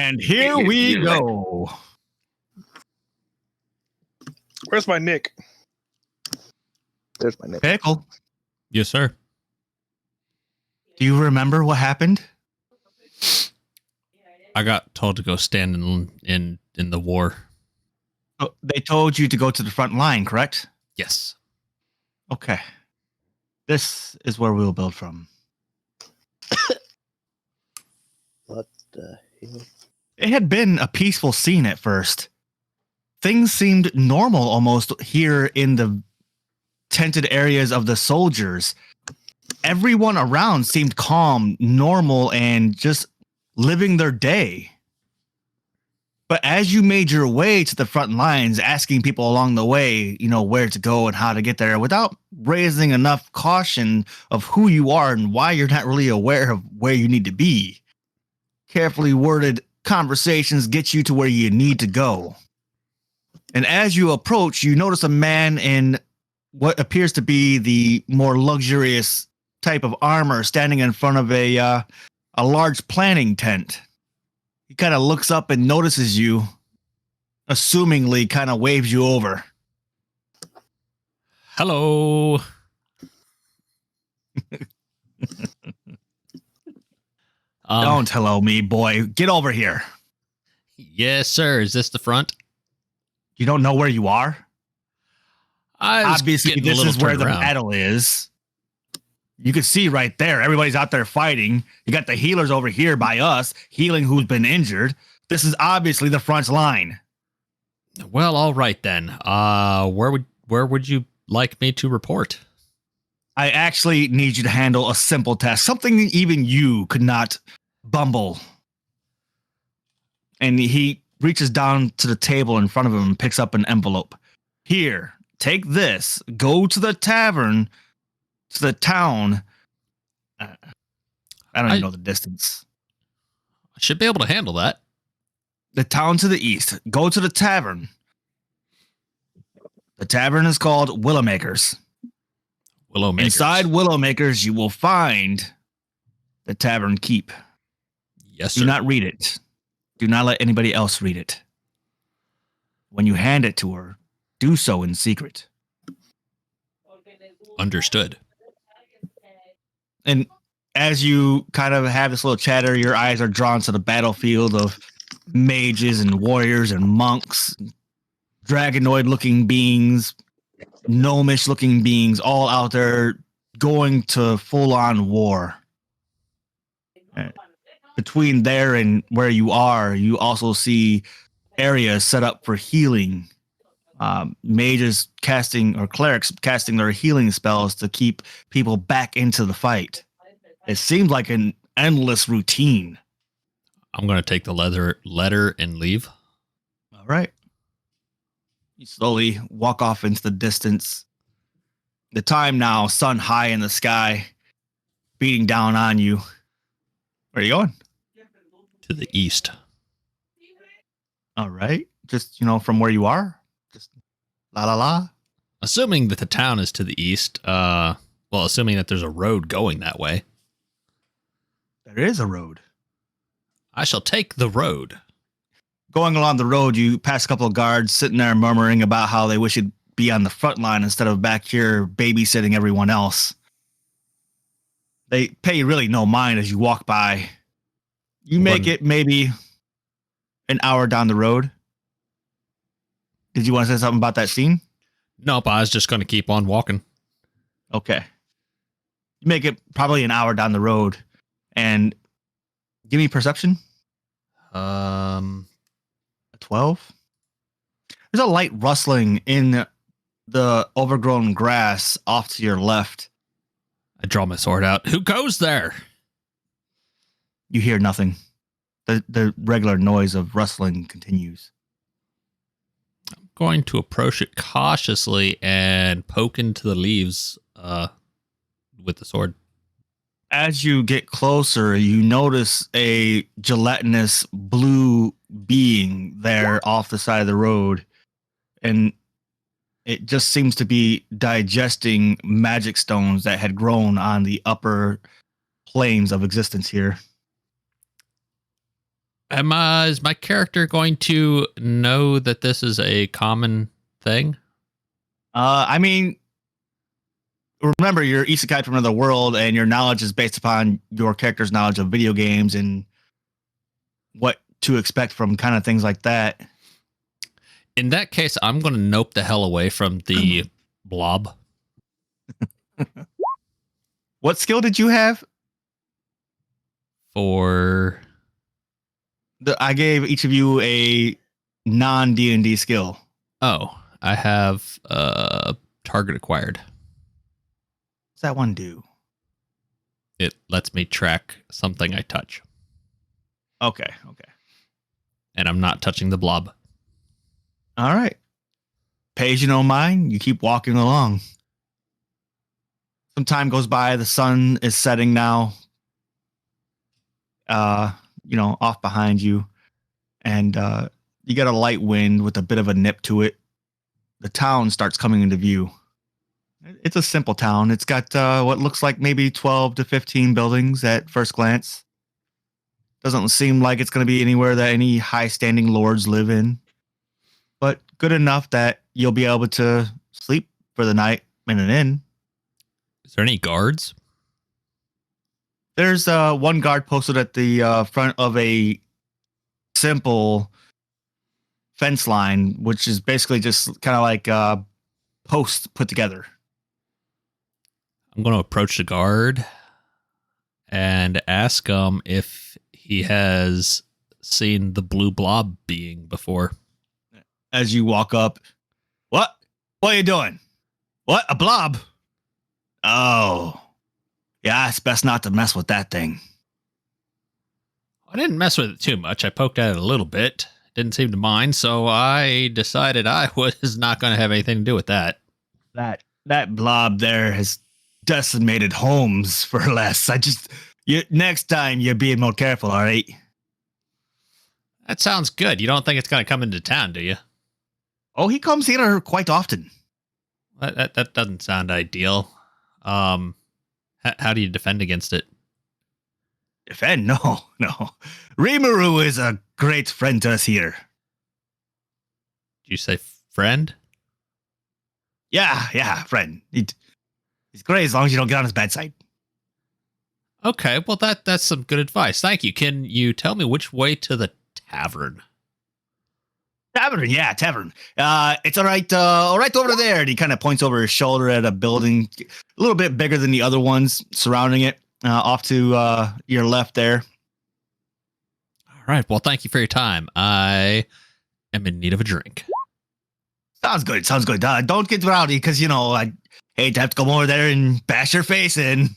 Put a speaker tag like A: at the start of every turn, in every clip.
A: And here we go.
B: Where's my Nick? There's my Nick.
A: Pickle,
C: Yes, sir.
A: do you remember what happened?
C: I got told to go stand in the war.
A: Oh, they told you to go to the front line, correct?
C: Yes.
A: Okay. This is where we'll build from.
B: What the hell?
A: It had been a peaceful scene at first. Things seemed normal almost here in the tented areas of the soldiers. Everyone around seemed calm, normal, and just living their day. But as you made your way to the front lines, asking people along the way, where to go and how to get there without raising enough caution of who you are and why you're not really aware of where you need to be, carefully worded conversations get you to where you need to go. And as you approach, you notice a man in what appears to be the more luxurious type of armor standing in front of a large planning tent. He kind of looks up and notices you, assumingly kind of waves you over.
C: Hello.
A: Don't hello me, boy. Get over here.
C: Yes, sir. Is this the front?
A: You don't know where you are? Obviously, this is where the battle is. You can see right there. Everybody's out there fighting. You got the healers over here by us, healing who's been injured. This is obviously the front line.
C: Well, all right then. Where would you like me to report?
A: I actually need you to handle a simple task, something even you could not bumble. And he reaches down to the table in front of him and picks up an envelope. Here, take this. Go to the tavern, to the town. I don't even know the distance.
C: I should be able to handle that.
A: The town to the east. Go to the tavern. The tavern is called Willowmakers.
C: Willowmakers.
A: Inside Willowmakers, you will find the tavern keep.
C: Yes, sir.
A: Do not read it. Do not let anybody else read it. When you hand it to her, do so in secret.
C: Understood.
A: And as you kind of have this little chatter, your eyes are drawn to the battlefield of mages and warriors and monks, dragonoid-looking beings, gnomish-looking beings, all out there going to full-on war. Between there and where you are, you also see areas set up for healing. Mages casting, or clerics casting their healing spells to keep people back into the fight. It seems like an endless routine.
C: I'm going to take the letter and leave.
A: All right. You slowly walk off into the distance. The time now, sun high in the sky, beating down on you. Where are you going?
C: To the east.
A: All right. Just, from where you are? Just la la la.
C: Assuming that the town is to the east, assuming that there's a road going that way.
A: There is a road.
C: I shall take the road.
A: Going along the road, you pass a couple of guards sitting there murmuring about how they wish you'd be on the front line instead of back here babysitting everyone else. They pay you really no mind as you walk by. You make it maybe an hour down the road. Did you want to say something about that scene?
C: Nope, I was just going to keep on walking.
A: Okay. You make it probably an hour down the road. And give me perception. 12. There's a light rustling in the overgrown grass off to your left.
C: I draw my sword out. Who goes there?
A: You hear nothing. The regular noise of rustling continues.
C: I'm going to approach it cautiously and poke into the leaves with the sword.
A: As you get closer, you notice a gelatinous blue being there off the side of the road. And it just seems to be digesting magic stones that had grown on the upper planes of existence here.
C: Is my character going to know that this is a common thing?
A: I mean, remember, you're isekai from another world, and your knowledge is based upon your character's knowledge of video games and what to expect from kind of things like that.
C: In that case, I'm going to nope the hell away from the blob.
A: What skill did you have?
C: For
A: I gave each of you a non D&D skill.
C: I have target acquired.
A: What's that one do?
C: It lets me track something I touch,
A: Okay.
C: and I'm not touching the blob.
A: All right. Pay as you don't mind. You keep walking along. Some time goes by. The sun is setting now. Off behind you, and you get a light wind with a bit of a nip to it. The town starts coming into view. It's a simple town. It's got what looks like maybe 12 to 15 buildings at first glance. Doesn't seem like it's going to be anywhere that any high-standing lords live in, but good enough that you'll be able to sleep for the night in an inn.
C: Is there any guards?
A: There's one guard posted at the front of a simple fence line, which is basically just kind of like posts put together.
C: I'm going to approach the guard and ask him if he has seen the blue blob being before.
A: As you walk up, what are you doing? What, a blob? Oh, yeah, it's best not to mess with that thing.
C: I didn't mess with it too much. I poked at it a little bit. Didn't seem to mind, so I decided I was not going to have anything to do with that.
A: That blob there has decimated homes for less. Next time you're being more careful, all right?
C: That sounds good. You don't think it's going to come into town, do you?
A: Oh, he comes here quite often.
C: That doesn't sound ideal. How do you defend against it?
A: Defend? No. Rimuru is a great friend to us here.
C: Did you say friend?
A: Yeah, friend. He's great as long as you don't get on his bad side.
C: Okay, well that's some good advice. Thank you. Can you tell me which way to the tavern?
A: Tavern. It's all right over there. And he kind of points over his shoulder at a building a little bit bigger than the other ones surrounding it, off to your left there.
C: All right. Well, thank you for your time. I am in need of a drink.
A: Sounds good. Don't get rowdy because, I hate to have to come over there and bash your face in.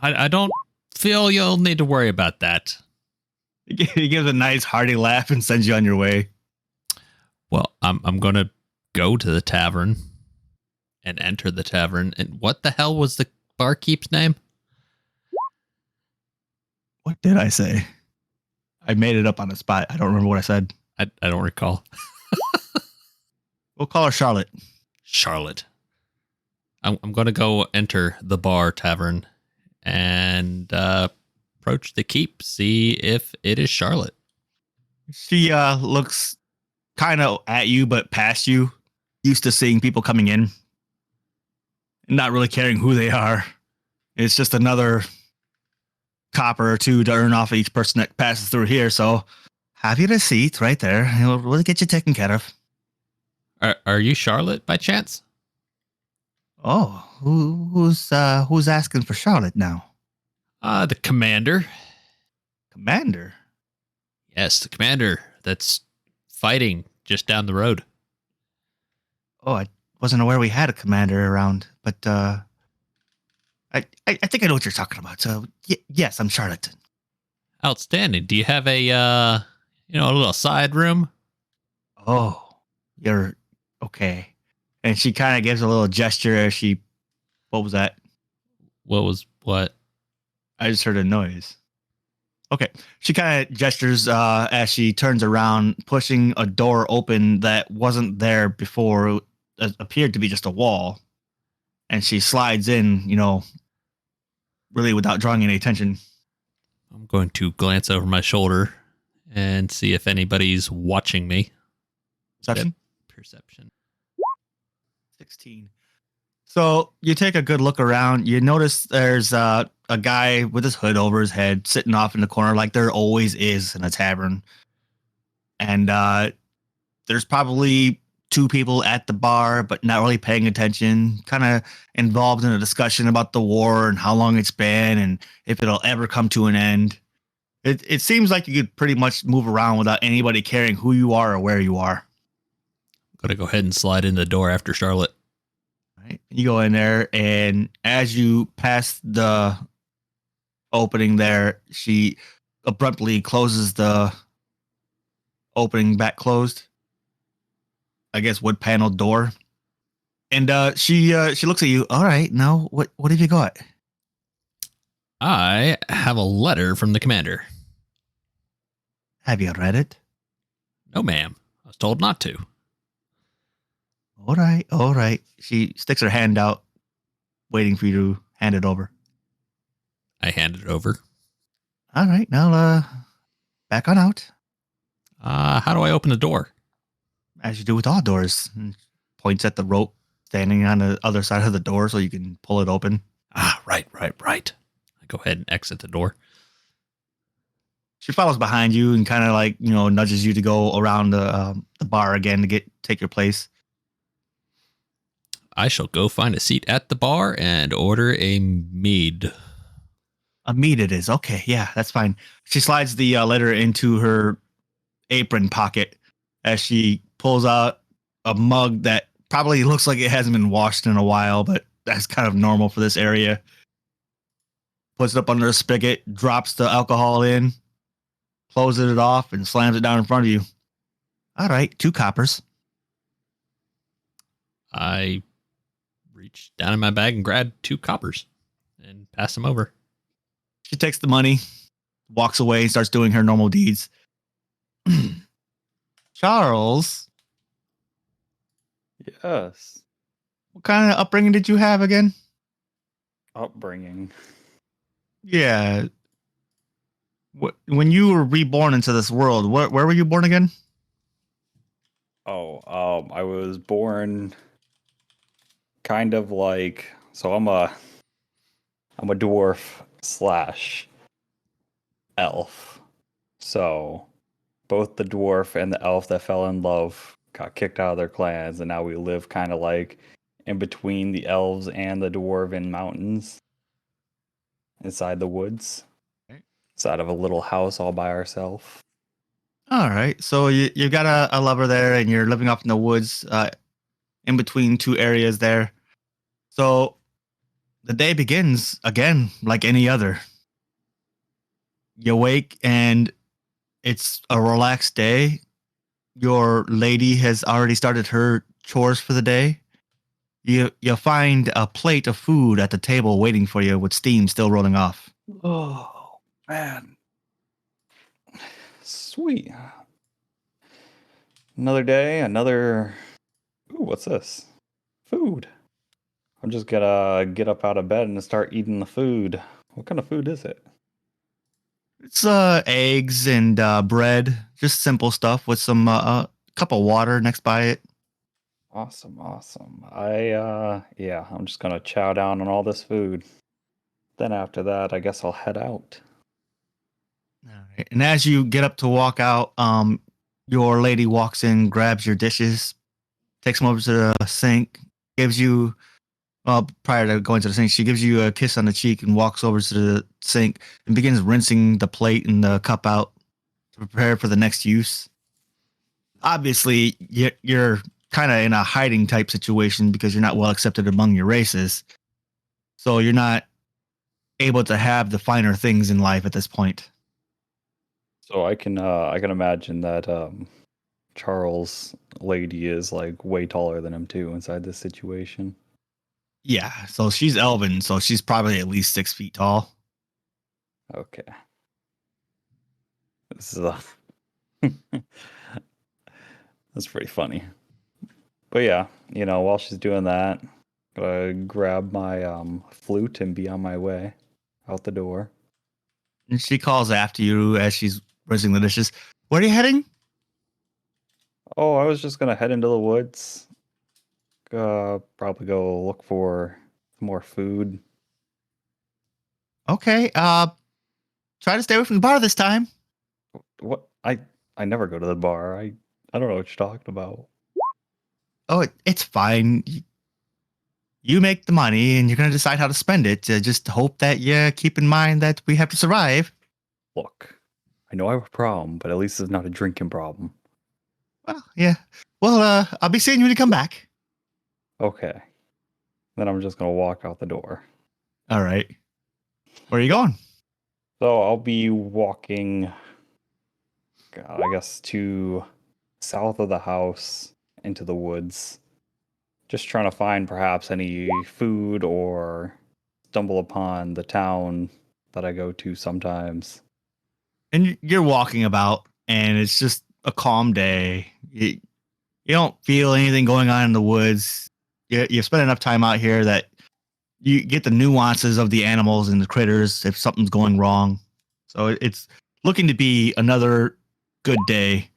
C: I don't feel you'll need to worry about that.
A: He gives a nice hearty laugh and sends you on your way.
C: Well, I'm going to go to the tavern and enter the tavern. And what the hell was the barkeep's name?
A: What did I say? I made it up on the spot. I don't remember what I said.
C: I don't recall.
A: We'll call her Charlotte.
C: Charlotte. I'm going to go enter the bar tavern and approach the keep, see if it is Charlotte.
A: She looks kind of at you, but past you, used to seeing people coming in, not really caring who they are. It's just another copper or two to earn off of each person that passes through here. So have your receipt right there. We'll get you taken care of.
C: Are you Charlotte by chance?
A: Oh, who's asking for Charlotte now?
C: The commander.
A: Commander?
C: Yes, the commander that's fighting just down the road.
A: Oh, I wasn't aware we had a commander around, but I think I know what you're talking about. So yes, I'm Charlotte.
C: Outstanding. Do you have a a little side room?
A: Oh, you're okay. And she kind of gives a little gesture as she. What was that?
C: What?
A: I just heard a noise. Okay. She kind of gestures as she turns around, pushing a door open that wasn't there before. It appeared to be just a wall. And she slides in, really without drawing any attention.
C: I'm going to glance over my shoulder and see if anybody's watching me.
A: Perception?
C: Perception.
A: 16. So you take a good look around. You notice there's a guy with his hood over his head sitting off in the corner like there always is in a tavern. And there's probably 2 people at the bar, but not really paying attention, kind of involved in a discussion about the war and how long it's been and if it'll ever come to an end. It seems like you could pretty much move around without anybody caring who you are or where you are.
C: Gonna go ahead and slide in the door after Charlotte.
A: Right. You go in there, and as you pass the opening there, she abruptly closes the opening back closed. I guess wood paneled door. And she looks at you. All right, now what have you got?
C: I have a letter from the commander.
A: Have you read it?
C: No, ma'am. I was told not to.
A: All right. She sticks her hand out, waiting for you to hand it over.
C: I handed it over.
A: All right, now back on out.
C: How do I open the door?
A: As you do with all doors. And points at the rope standing on the other side of the door so you can pull it open.
C: Right. I go ahead and exit the door.
A: She follows behind you and kind of like, nudges you to go around the bar again to take your place.
C: I shall go find a seat at the bar and order a mead.
A: A mead it is. Okay, yeah, that's fine. She slides the letter into her apron pocket as she pulls out a mug that probably looks like it hasn't been washed in a while, but that's kind of normal for this area. Puts it up under a spigot, drops the alcohol in, closes it off, and slams it down in front of you. All right, 2 coppers.
C: I reach down in my bag and grab 2 coppers and pass them over.
A: She takes the money, walks away, and starts doing her normal deeds. Charles,
D: Yes.
A: what kind of upbringing did you have again?
D: Upbringing.
A: Yeah. When you were reborn into this world, where were you born again?
D: I was born kind of like, so I'm a dwarf slash elf. So both the dwarf and the elf that fell in love got kicked out of their clans, and now we live kind of like in between the elves and the dwarven mountains inside the woods.
A: Right.
D: Inside of a little house all by ourselves.
A: All right. So you got a lover there, and you're living up in the woods in between 2 areas there. So the day begins again like any other. You wake, and it's a relaxed day. Your lady has already started her chores for the day. You find a plate of food at the table waiting for you with steam still rolling off.
D: Oh, man. Sweet. Another day, another... Ooh, what's this? Food. I'm just gonna get up out of bed and start eating the food. What kind of food is it?
A: It's eggs and bread, just simple stuff with some cup of water next by it.
D: Awesome. I'm just gonna chow down on all this food. Then after that, I guess I'll head out.
A: All right. And as you get up to walk out, your lady walks in, grabs your dishes, takes them over to the sink, gives you, prior to going to the sink, she gives you a kiss on the cheek and walks over to the sink and begins rinsing the plate and the cup out to prepare for the next use. Obviously, you're kind of in a hiding type situation because you're not well accepted among your races. So you're not able to have the finer things in life at this point.
D: So I can imagine that Charles' lady is like way taller than him too inside this situation.
A: Yeah, so she's elven, so she's probably at least 6 feet tall.
D: Okay. This is that's pretty funny. But yeah, while she's doing that, I grab my flute and be on my way. out the door.
A: And she calls after you as she's rinsing the dishes. Where are you heading?
D: Oh, I was just gonna head into the woods. Probably go look for more food.
A: Okay. Try to stay away from the bar this time.
D: What? I never go to the bar. I don't know what you're talking about.
A: Oh, it's fine. You make the money, and you're gonna decide how to spend it. Just hope that you keep in mind that we have to survive.
D: Look, I know I have a problem, but at least it's not a drinking problem.
A: Well, yeah. Well, I'll be seeing you when you come back.
D: Okay. Then I'm just gonna walk out the door.
A: All right. Where are you going?
D: So I'll be walking, God, I guess, to south of the house into the woods. Just trying to find perhaps any food or stumble upon the town that I go to sometimes.
A: And you're walking about, and it's just a calm day. You don't feel anything going on in the woods. You spend enough time out here that you get the nuances of the animals and the critters if something's going wrong. So it's looking to be another good day.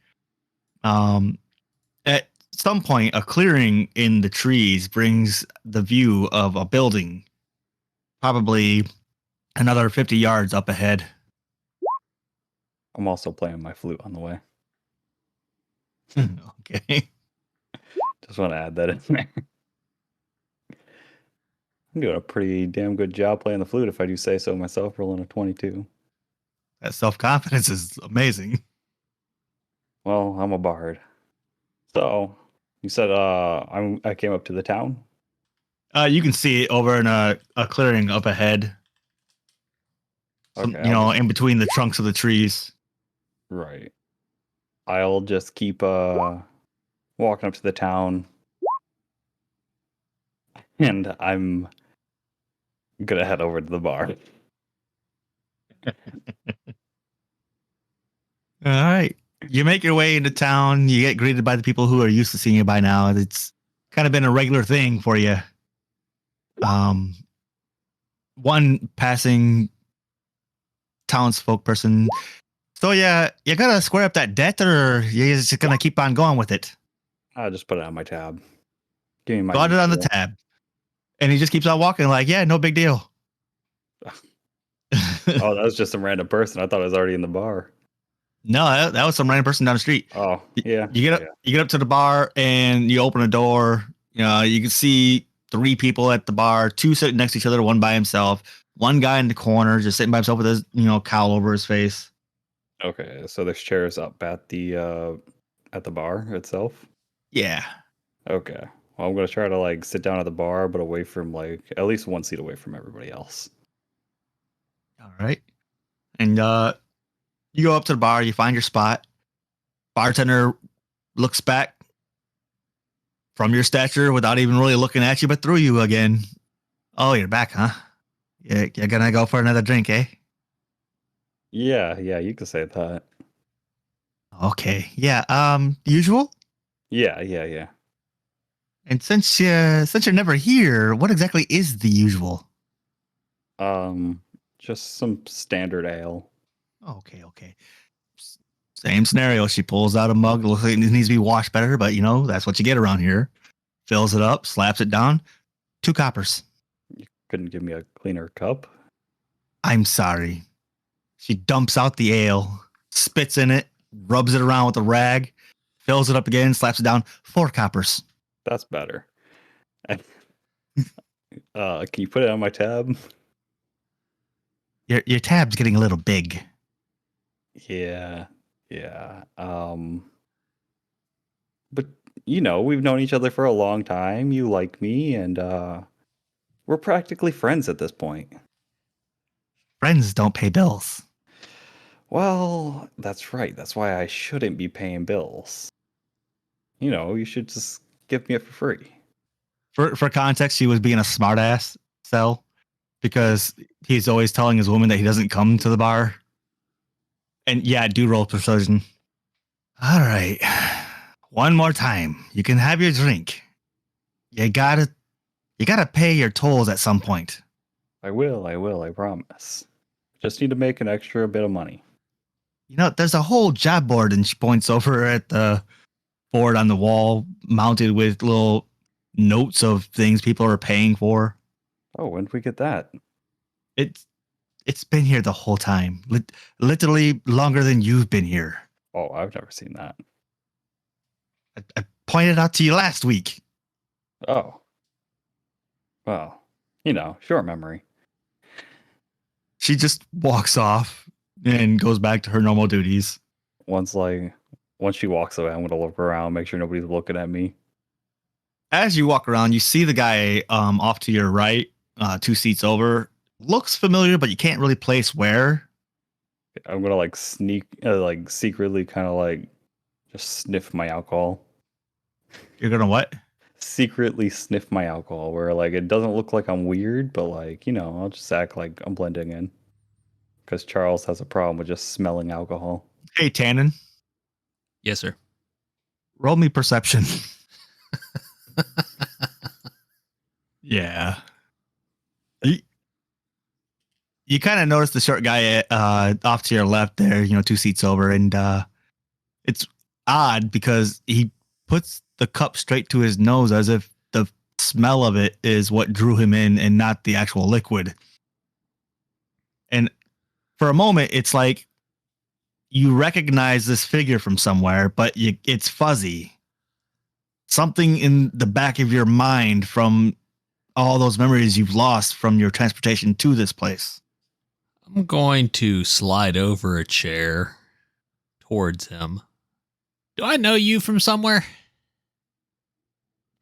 A: At some point, a clearing in the trees brings the view of a building, probably another 50 yards up ahead.
D: I'm also playing my flute on the way.
A: Okay.
D: Just want to add that in there. I'm doing a pretty damn good job playing the flute if I do say so myself, rolling a 22.
A: That self confidence is amazing.
D: Well, I'm a bard. So, you said I came up to the town?
A: You can see it over in a clearing up ahead.
D: Okay,
A: You know, in between the trunks of the trees.
D: right. I'll just keep walking up to the town. And I'm gonna head over to the bar.
A: All right. You make your way into town. You get greeted by the people who are used to seeing you by now. It's kind of been a regular thing for you. One passing townsfolk person. So yeah, you gotta square up that debt, or you're just gonna keep on going with it.
D: I'll just put it on my tab. Give me my
A: Got it on the
D: usual.
A: tab, and he just keeps on walking. Like, yeah, no big deal.
D: Oh, that was just some random person. I thought I was already in the bar.
A: No, that was some random person down the street.
D: Oh, yeah.
A: You get up to the bar and you open a door. You know, you can see 3 people at the bar, 2 sitting next to each other, one by himself, one guy in the corner just sitting by himself with his, cowl over his face.
D: Okay, so there's chairs up at the bar itself.
A: Yeah.
D: Okay. Well, I'm gonna try to sit down at the bar, but away from at least one seat away from everybody else.
A: All right. And you go up to the bar, you find your spot. Bartender looks back from your stature without even really looking at you, but through you again. Oh, you're back, huh? You're gonna go for another drink, eh?
D: Yeah, you could say that.
A: Okay. Yeah. Usual?
D: Yeah.
A: And since you're never here, what exactly is the usual?
D: Just some standard ale.
A: Okay. Same scenario. She pulls out a mug. Looks like it needs to be washed better, but that's what you get around here. Fills it up, slaps it down. 2 coppers.
D: Couldn't give me a cleaner cup.
A: I'm sorry. She dumps out the ale, spits in it, rubs it around with a rag, fills it up again, slaps it down. 4 coppers.
D: That's better. Can you put it on my tab?
A: Your tab's getting a little big.
D: Yeah. But we've known each other for a long time. You like me, and we're practically friends at this point.
A: Friends don't pay bills.
D: Well, that's right. That's why I shouldn't be paying bills. You should just give me it for free.
A: For context, he was being a smartass, Sel, because he's always telling his woman that he doesn't come to the bar. And yeah, do roll persuasion. All right. One more time. You can have your drink. You gotta pay your tolls at some point.
D: I will, I promise. Just need to make an extra bit of money.
A: there's a whole job board, and she points over at the board on the wall mounted with little notes of things people are paying for.
D: Oh, when did we get that?
A: It's been here the whole time. Literally longer than you've been here.
D: Oh, I've never seen that.
A: I pointed out to you last week.
D: Oh. Well, short memory.
A: She just walks off and goes back to her normal duties.
D: Once she walks away, I'm gonna look around, make sure nobody's looking at me.
A: As you walk around, you see the guy off to your right, 2 seats over. Looks familiar, but you can't really place where.
D: I'm gonna secretly kind of just sniff my alcohol.
A: You're gonna what?
D: Secretly sniff my alcohol, where it doesn't look like I'm weird, but I'll just act like I'm blending in. Because Charles has a problem with just smelling alcohol.
A: Hey, Tannen,
C: Yes, sir.
A: roll me perception. Yeah. You kind of notice the short guy off to your left there, 2 seats over, and it's odd because he puts the cup straight to his nose as if the smell of it is what drew him in and not the actual liquid. And for a moment, it's like you recognize this figure from somewhere, but it's fuzzy. Something in the back of your mind from all those memories you've lost from your transportation to this place.
C: I'm going to slide over a chair towards him. Do I know you from somewhere?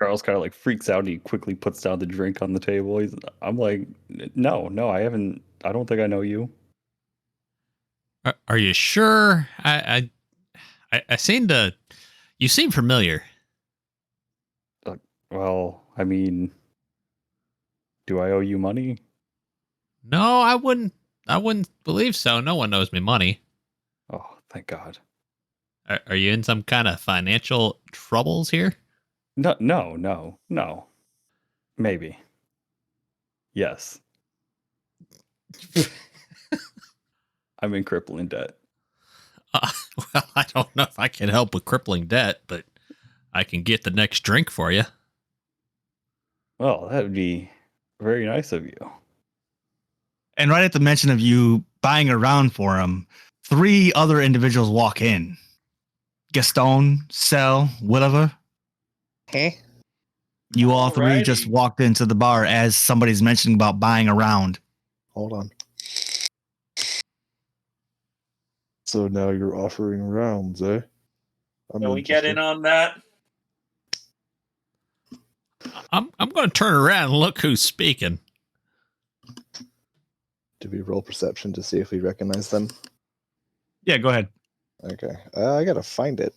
D: Charles kind of freaks out and he quickly puts down the drink on the table. I'm like, no, I haven't. I don't think I know you.
C: Are you sure? I seem to. You seem familiar.
D: Well, I mean, do I owe you money?
C: No, I wouldn't believe so. No one owes me money.
D: Oh, thank God.
C: Are you in some kind of financial troubles here?
D: No. Maybe. Yes. I'm in crippling debt.
C: Well, I don't know if I can help with crippling debt, but I can get the next drink for you.
D: Well, that would be very nice of you.
A: And right at the mention of you buying around for him, 3 other individuals walk in. Gaston, Sel, Williver.
B: Hey.
A: You all 3 just
B: Alrighty.
A: walked into the bar as somebody's mentioning about buying around.
B: Hold on.
E: So now you're offering rounds, eh?
F: Can we get in on that?
C: I'm going to turn around and look who's speaking.
E: Do we roll perception to see if we recognize them?
A: Yeah, go ahead.
E: Okay. I gotta find it.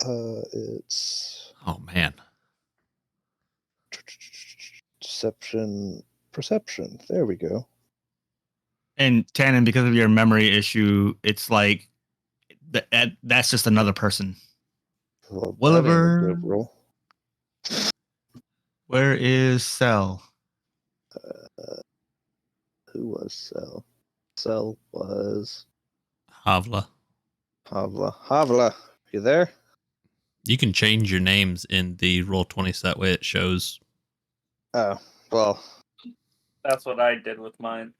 E: It's
C: Oh man.
E: perception. There we go.
A: And Tannen, because of your memory issue, it's like that's just another person.
E: Well, that ain't a
A: Williver.
E: good roll.
A: Where is Sel?
E: Who was Cell? Cell was
C: Havla.
E: Havla. Havla, you there?
C: You can change your names in the Roll20 so that way it shows.
E: Oh, well,
F: That's what I did with mine.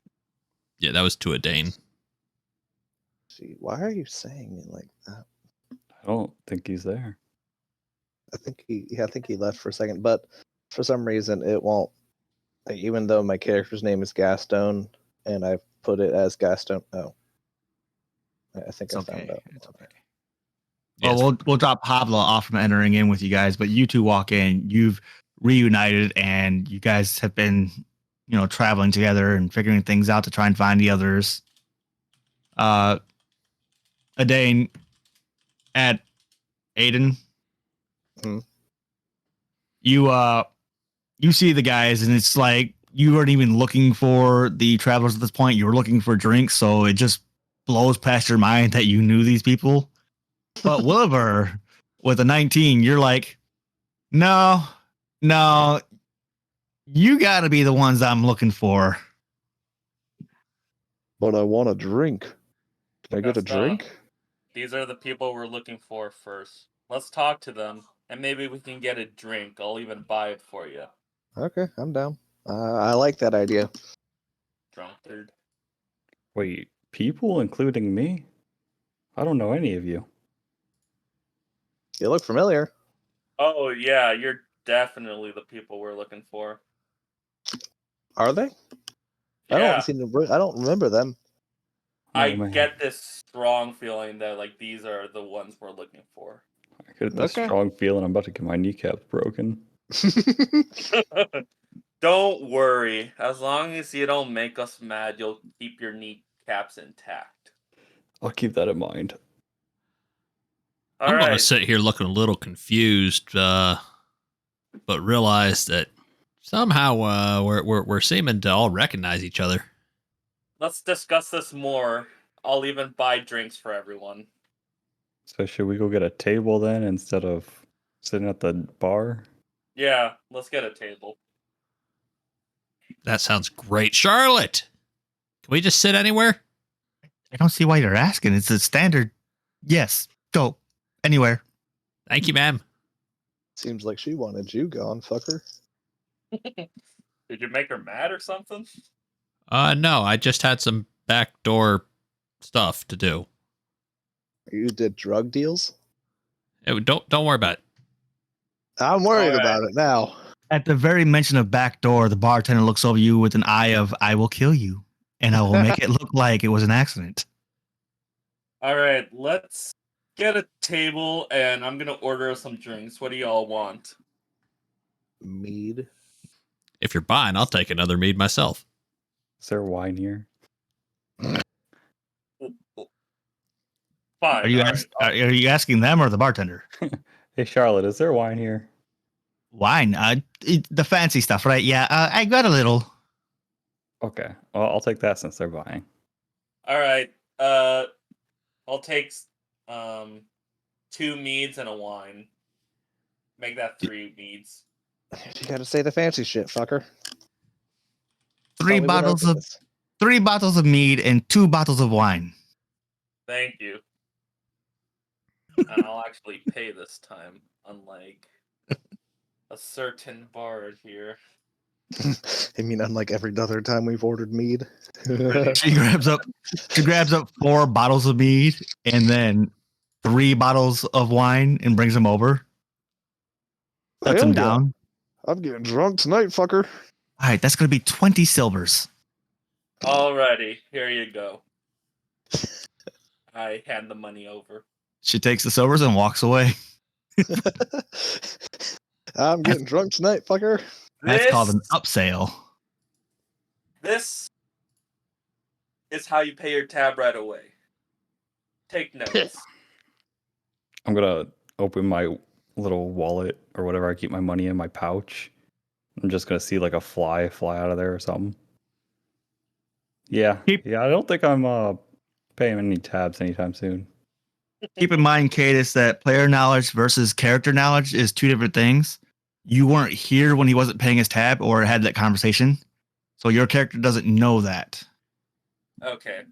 C: Yeah, that was to a Dane.
E: see, why are you saying it like that?
D: I don't think he's there.
E: I think he left for a second, but for some reason it won't. Even though my character's name is Gaston and I put it as Gaston. Oh, I think
A: It's
E: I found
A: okay.
E: out.
A: It's okay.
C: Yes.
A: Well, we'll drop Havla off from entering in with you guys, but you 2 walk in. You've reunited, and you guys have been, traveling together and figuring things out to try and find the others. Adane, at Aiden,
E: Mhm.
A: you see the guys, and it's like you weren't even looking for the travelers at this point. You were looking for drinks, so it just blows past your mind that you knew these people. But Williver, with a 19, you're like, no, you got to be the ones I'm looking for.
E: But I want a drink. Can I get a
F: That's,
E: drink?
F: These are the people we're looking for first. Let's talk to them, and maybe we can get a drink. I'll even buy it for you,
E: Okay, I'm down. I like that idea.
F: drunkard.
D: Wait, people, including me? I don't know any of you.
E: You look familiar.
F: Oh yeah, you're definitely the people we're looking for.
E: Are they? I
F: Yeah,
E: don't seem to. I don't remember them.
F: I
D: Oh, man.
F: get this strong feeling that like these are the ones we're looking for.
D: I get this
E: Okay.
D: strong feeling I'm about to get my kneecaps broken.
F: Don't worry. As long as you don't make us mad, you'll keep your kneecaps intact.
D: I'll keep that in mind.
F: All
C: I'm going to
F: right.
C: sit here looking a little confused, but realize that somehow we're seeming to all recognize each other.
F: Let's discuss this more. I'll even buy drinks for everyone.
D: So should we go get a table then instead of sitting at the bar?
F: Yeah, let's get a table.
C: That sounds great. Charlotte, can we just sit anywhere?
A: I don't see why you're asking. It's a standard. Yes, go anywhere.
C: Thank you, ma'am.
E: Seems like she wanted you gone, fucker.
F: Did you make her mad or something?
C: No, I just had some backdoor stuff to do.
E: You did drug deals?
C: Don't worry about it.
E: I'm worried
F: All right.
E: about it now.
A: At the very mention of backdoor, the bartender looks over you with an eye of "I will kill you, and I will make it look like it was an accident."
F: All right, let's get a table, and I'm gonna order some drinks. What do y'all want?
E: Mead.
C: If you're buying, I'll take another mead myself.
D: Is there wine here?
F: Fine.
A: Are you
F: all
A: are you asking them or the bartender?
D: Hey Charlotte, is there wine here?
A: Wine, the fancy stuff, right? Yeah, I got a little.
D: Okay, well, I'll take that since they're buying.
F: All right. I'll take 2 meads and a wine. Make that 3 meads.
E: You gotta say the fancy shit, fucker.
A: Three
E: Tell me when
A: bottles
E: open
A: of
E: this.
A: 3 bottles of mead and 2 bottles of wine.
F: Thank you. And I'll actually pay this time, unlike a certain bard here.
E: I mean, unlike every other time we've ordered mead.
A: She grabs up 4 bottles of mead and then 3 bottles of wine and brings them over. Puts them
E: Hell yeah.
A: down.
E: I'm getting drunk tonight, fucker.
A: All right, that's going to be 20 silvers.
F: Alrighty, here you go. I hand the money over.
A: She takes the silvers and walks away.
E: I'm getting drunk tonight, fucker.
A: That's called an upsale.
F: This is how you pay your tab right away. Take notes.
D: I'm gonna open my little wallet or whatever I keep my money in my pouch. I'm just gonna see like a fly out of there or something. Yeah, I don't think I'm paying any tabs anytime soon.
A: Keep in mind, Cadis, that player knowledge versus character knowledge is 2 different things. You weren't here when he wasn't paying his tab or had that conversation. So your character doesn't know that.
F: Okay.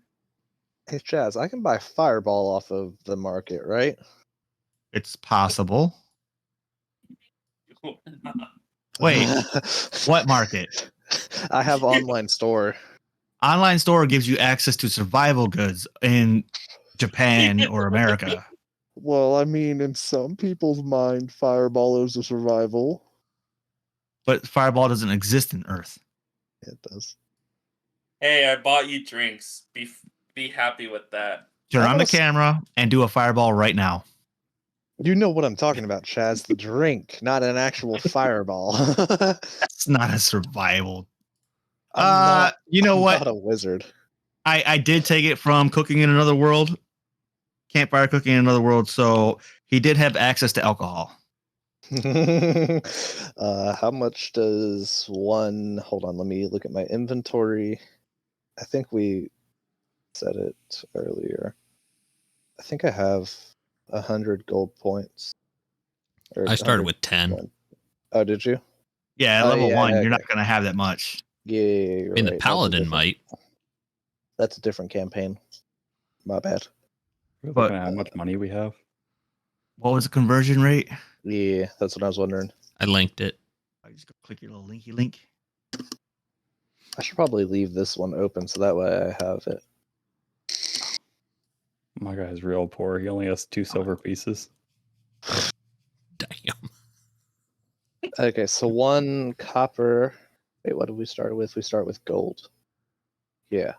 E: Hey, Chaz, I can buy Fireball off of the market, right?
A: It's possible. Wait, what market?
E: I have online store.
A: Online store gives you access to survival goods in Japan or America.
E: Well, I mean, in some people's mind, Fireball is a survival.
A: But Fireball doesn't exist in Earth.
E: It does.
F: Hey, I bought you drinks. Be happy with that.
A: Turn
E: I'm
A: on the
E: gonna
A: camera and do a Fireball right now.
E: You know what I'm talking about, Chaz. The drink, not an actual Fireball.
A: That's not a survival.
E: I'm
A: You know what?
E: not a wizard.
A: I did take it from Cooking in Another World, Campfire Cooking in Another World, so he did have access to alcohol.
E: How much does one? Hold on, let me look at my inventory. I think we said it earlier. I think I have 100 gold points. Or
C: I started
E: 100
C: with 10.
E: points. Oh, did you?
A: Yeah, at
E: Oh,
A: level
E: yeah,
A: 1,
E: okay.
A: you're not going to have that much.
E: Yeah, you're
C: I mean,
E: right.
C: the paladin might.
E: That's a different campaign. My bad.
D: We're
A: But-
D: looking at how much money we have.
A: What was the conversion rate?
E: Yeah, that's what I was wondering.
C: I linked it.
A: I just go click your little linky link.
E: I should probably leave this one open so that way I have it.
D: My guy's real poor. He only has 2 silver pieces.
C: Damn.
E: Okay, so 1 copper. Wait, what did we start with? We start with gold. Yeah.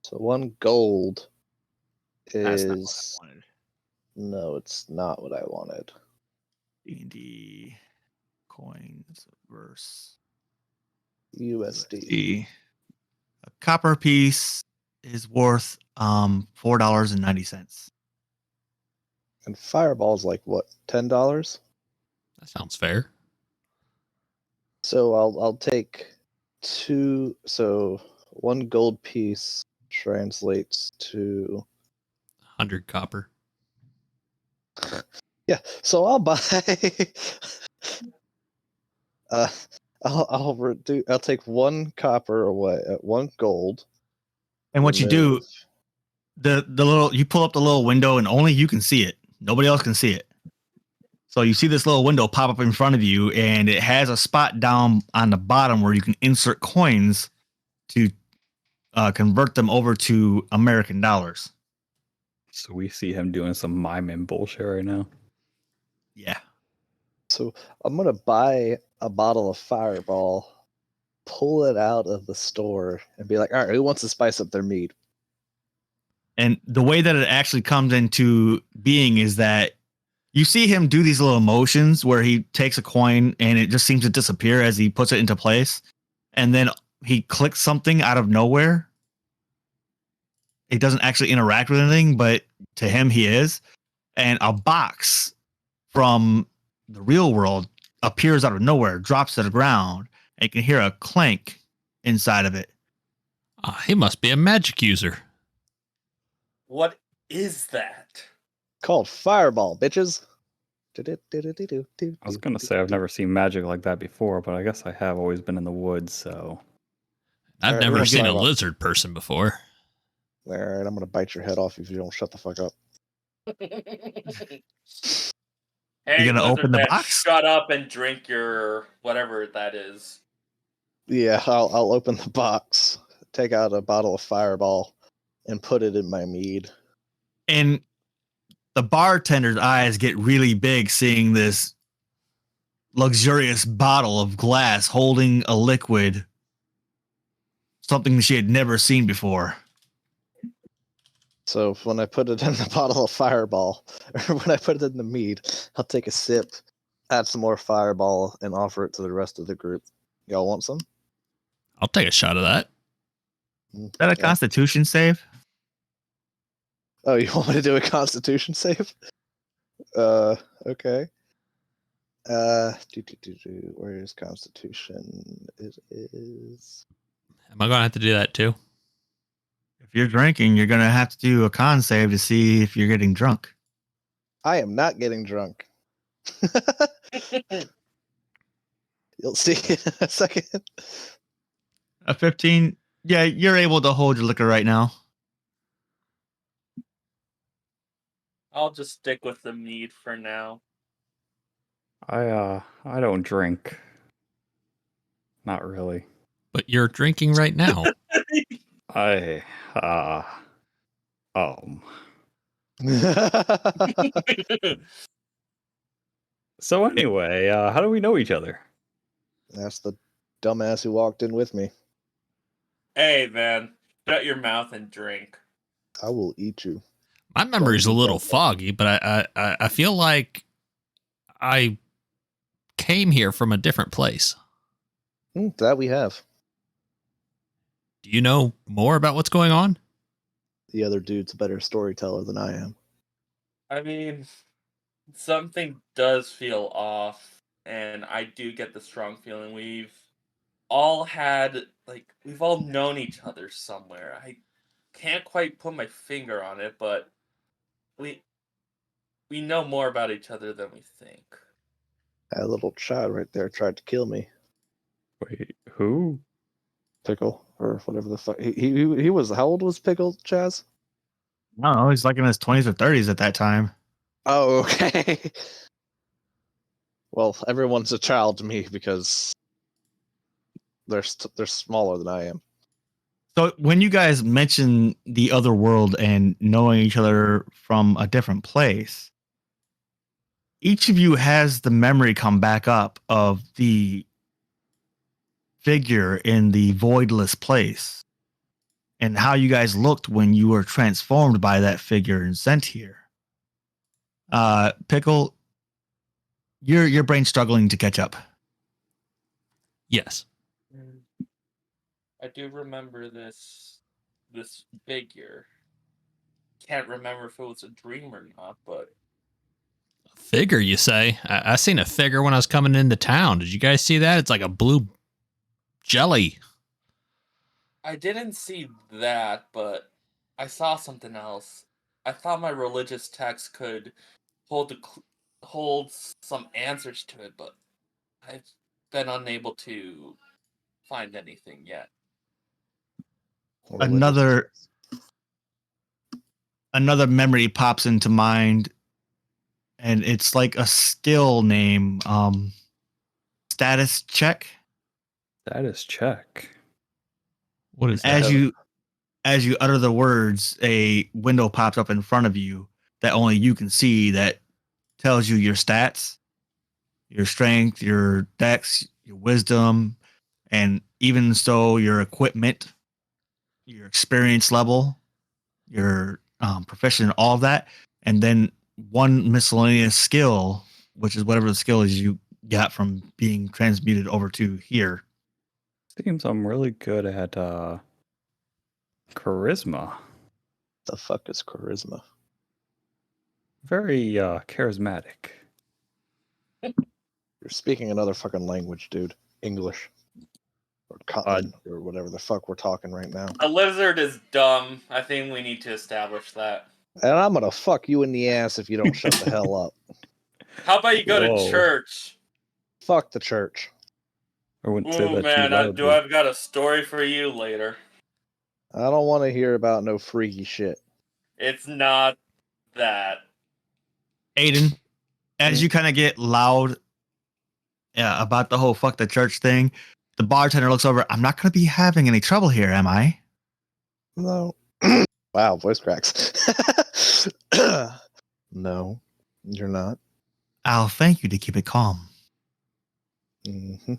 E: So 1 gold
A: That's not what I
E: is
A: wanted.
E: no, it's not what I wanted.
A: D&D coins versus
E: USD.
A: USD. A copper piece is worth $4.90.
E: And fireball's like what, $10?
C: That sounds fair.
E: So I'll take 2. So 1 gold piece translates to
C: 100 copper.
E: yeah. So I'll buy. I'll take 1 copper away at 1 gold.
A: And what you do,
E: remove-
A: the little you pull up the little window and only you can see it. Nobody else can see it. So you see this little window pop up in front of you, and it has a spot down on the bottom where you can insert coins to convert them over to American dollars.
D: So we see him doing some miming bullshit right now.
A: Yeah.
E: So I'm gonna buy a bottle of Fireball, pull it out of the store, and be like, "All right, who wants to spice up their mead?"
A: And the way that it actually comes into being is that you see him do these little motions where he takes a coin and it just seems to disappear as he puts it into place. And then he clicks something out of nowhere. It doesn't actually interact with anything, but to him, he is. And a box from the real world appears out of nowhere, drops to the ground, and you can hear a clank inside of it.
C: He must be a magic user.
F: What is that?
E: Called Fireball, bitches.
D: I was gonna say I've never seen magic like that before, but I guess I have always been in the woods, so
C: I've
E: Alright,
C: never
E: we're
C: seen a
E: talking about-
C: lizard person before.
E: All right, I'm gonna bite your head off if you don't shut the fuck up.
F: Hey,
A: gonna
F: lizard
A: open the
F: man,
A: box?
F: Shut up and drink your whatever that is.
E: Yeah, I'll open the box, take out a bottle of Fireball, and put it in my mead.
A: And the bartender's eyes get really big seeing this luxurious bottle of glass holding a liquid, something she had never seen before.
E: So when I put it in the bottle of Fireball, or when I put it in the mead, I'll take a sip, add some more Fireball, and offer it to the rest of the group. Y'all want some?
C: I'll take a shot of that.
A: Is that a
E: Yeah.
A: Constitution save?
E: Oh, you want me to do a Constitution save? Okay. Where is Constitution? It is.
C: Am I going to have to do that too?
A: If you're drinking, you're going to have to do a con save to see if you're getting drunk.
E: I am not getting drunk. You'll see in a second.
A: A 15, yeah, you're able to hold your liquor right now.
F: I'll just stick with the mead for now.
D: I don't drink. Not really.
C: But you're drinking right now.
D: I So anyway, how do we know each other?
E: That's the dumbass who walked in with me.
F: Hey, man, shut your mouth and drink.
E: I will eat you.
C: My memory's a little foggy, but I feel like I came here from a different place.
E: That we have.
C: Do you know more about what's going on?
E: The other dude's a better storyteller than I am.
F: I mean, something does feel off, and I do get the strong feeling we've all known each other somewhere. I can't quite put my finger on it, but we know more about each other than we think.
E: That little child right there tried to kill me.
D: Wait, who?
E: Pickle, or whatever the fuck. He was, how old was Pickle, Chaz?
A: I don't know. He's like in his 20s or 30s at that time.
E: Oh, okay. Well, everyone's a child to me because they're smaller than I am.
A: So when you guys mention the other world and knowing each other from a different place, each of you has the memory come back up of the figure in the voidless place and how you guys looked when you were transformed by that figure and sent here. Pickle, your brain's struggling to catch up.
C: Yes.
F: I do remember this figure. Can't remember if it was a dream or not, but
C: Figure, you say? I seen a figure when I was coming into town. Did you guys see that? It's like a blue jelly.
F: I didn't see that, but I saw something else. I thought my religious text could hold some answers to it, but I've been unable to find anything yet.
A: Another memory pops into mind, and it's like a skill name. Status check.
D: Status check.
C: What is that?
A: As you utter the words, a window pops up in front of you that only you can see, that tells you your stats, your strength, your dex, your wisdom, and even so your equipment, your experience level, your proficient, all of that, and then one miscellaneous skill, which is whatever the skill is you got from being transmuted over to here.
D: Seems I'm really good at charisma.
E: The fuck is charisma?
D: Very charismatic.
E: You're speaking another fucking language, dude. English. Or Cotton, or whatever the fuck we're talking right now.
F: A lizard is dumb. I think we need to establish that.
E: And I'm gonna fuck you in the ass if you don't shut the hell up.
F: How about you go
D: Whoa.
F: to church?
E: Fuck the church.
D: I wouldn't say
F: Oh
D: that
F: man,
D: too loudly.
F: I've got a story for you later.
E: I don't want to hear about no freaky shit.
F: It's not that.
A: Aiden, as you kind of get loud about the whole fuck the church thing, the bartender looks over. I'm not going to be having any trouble here, am I?
E: No. Wow, voice cracks. No, you're not.
A: I'll thank you to keep it calm.
E: Mm-hmm.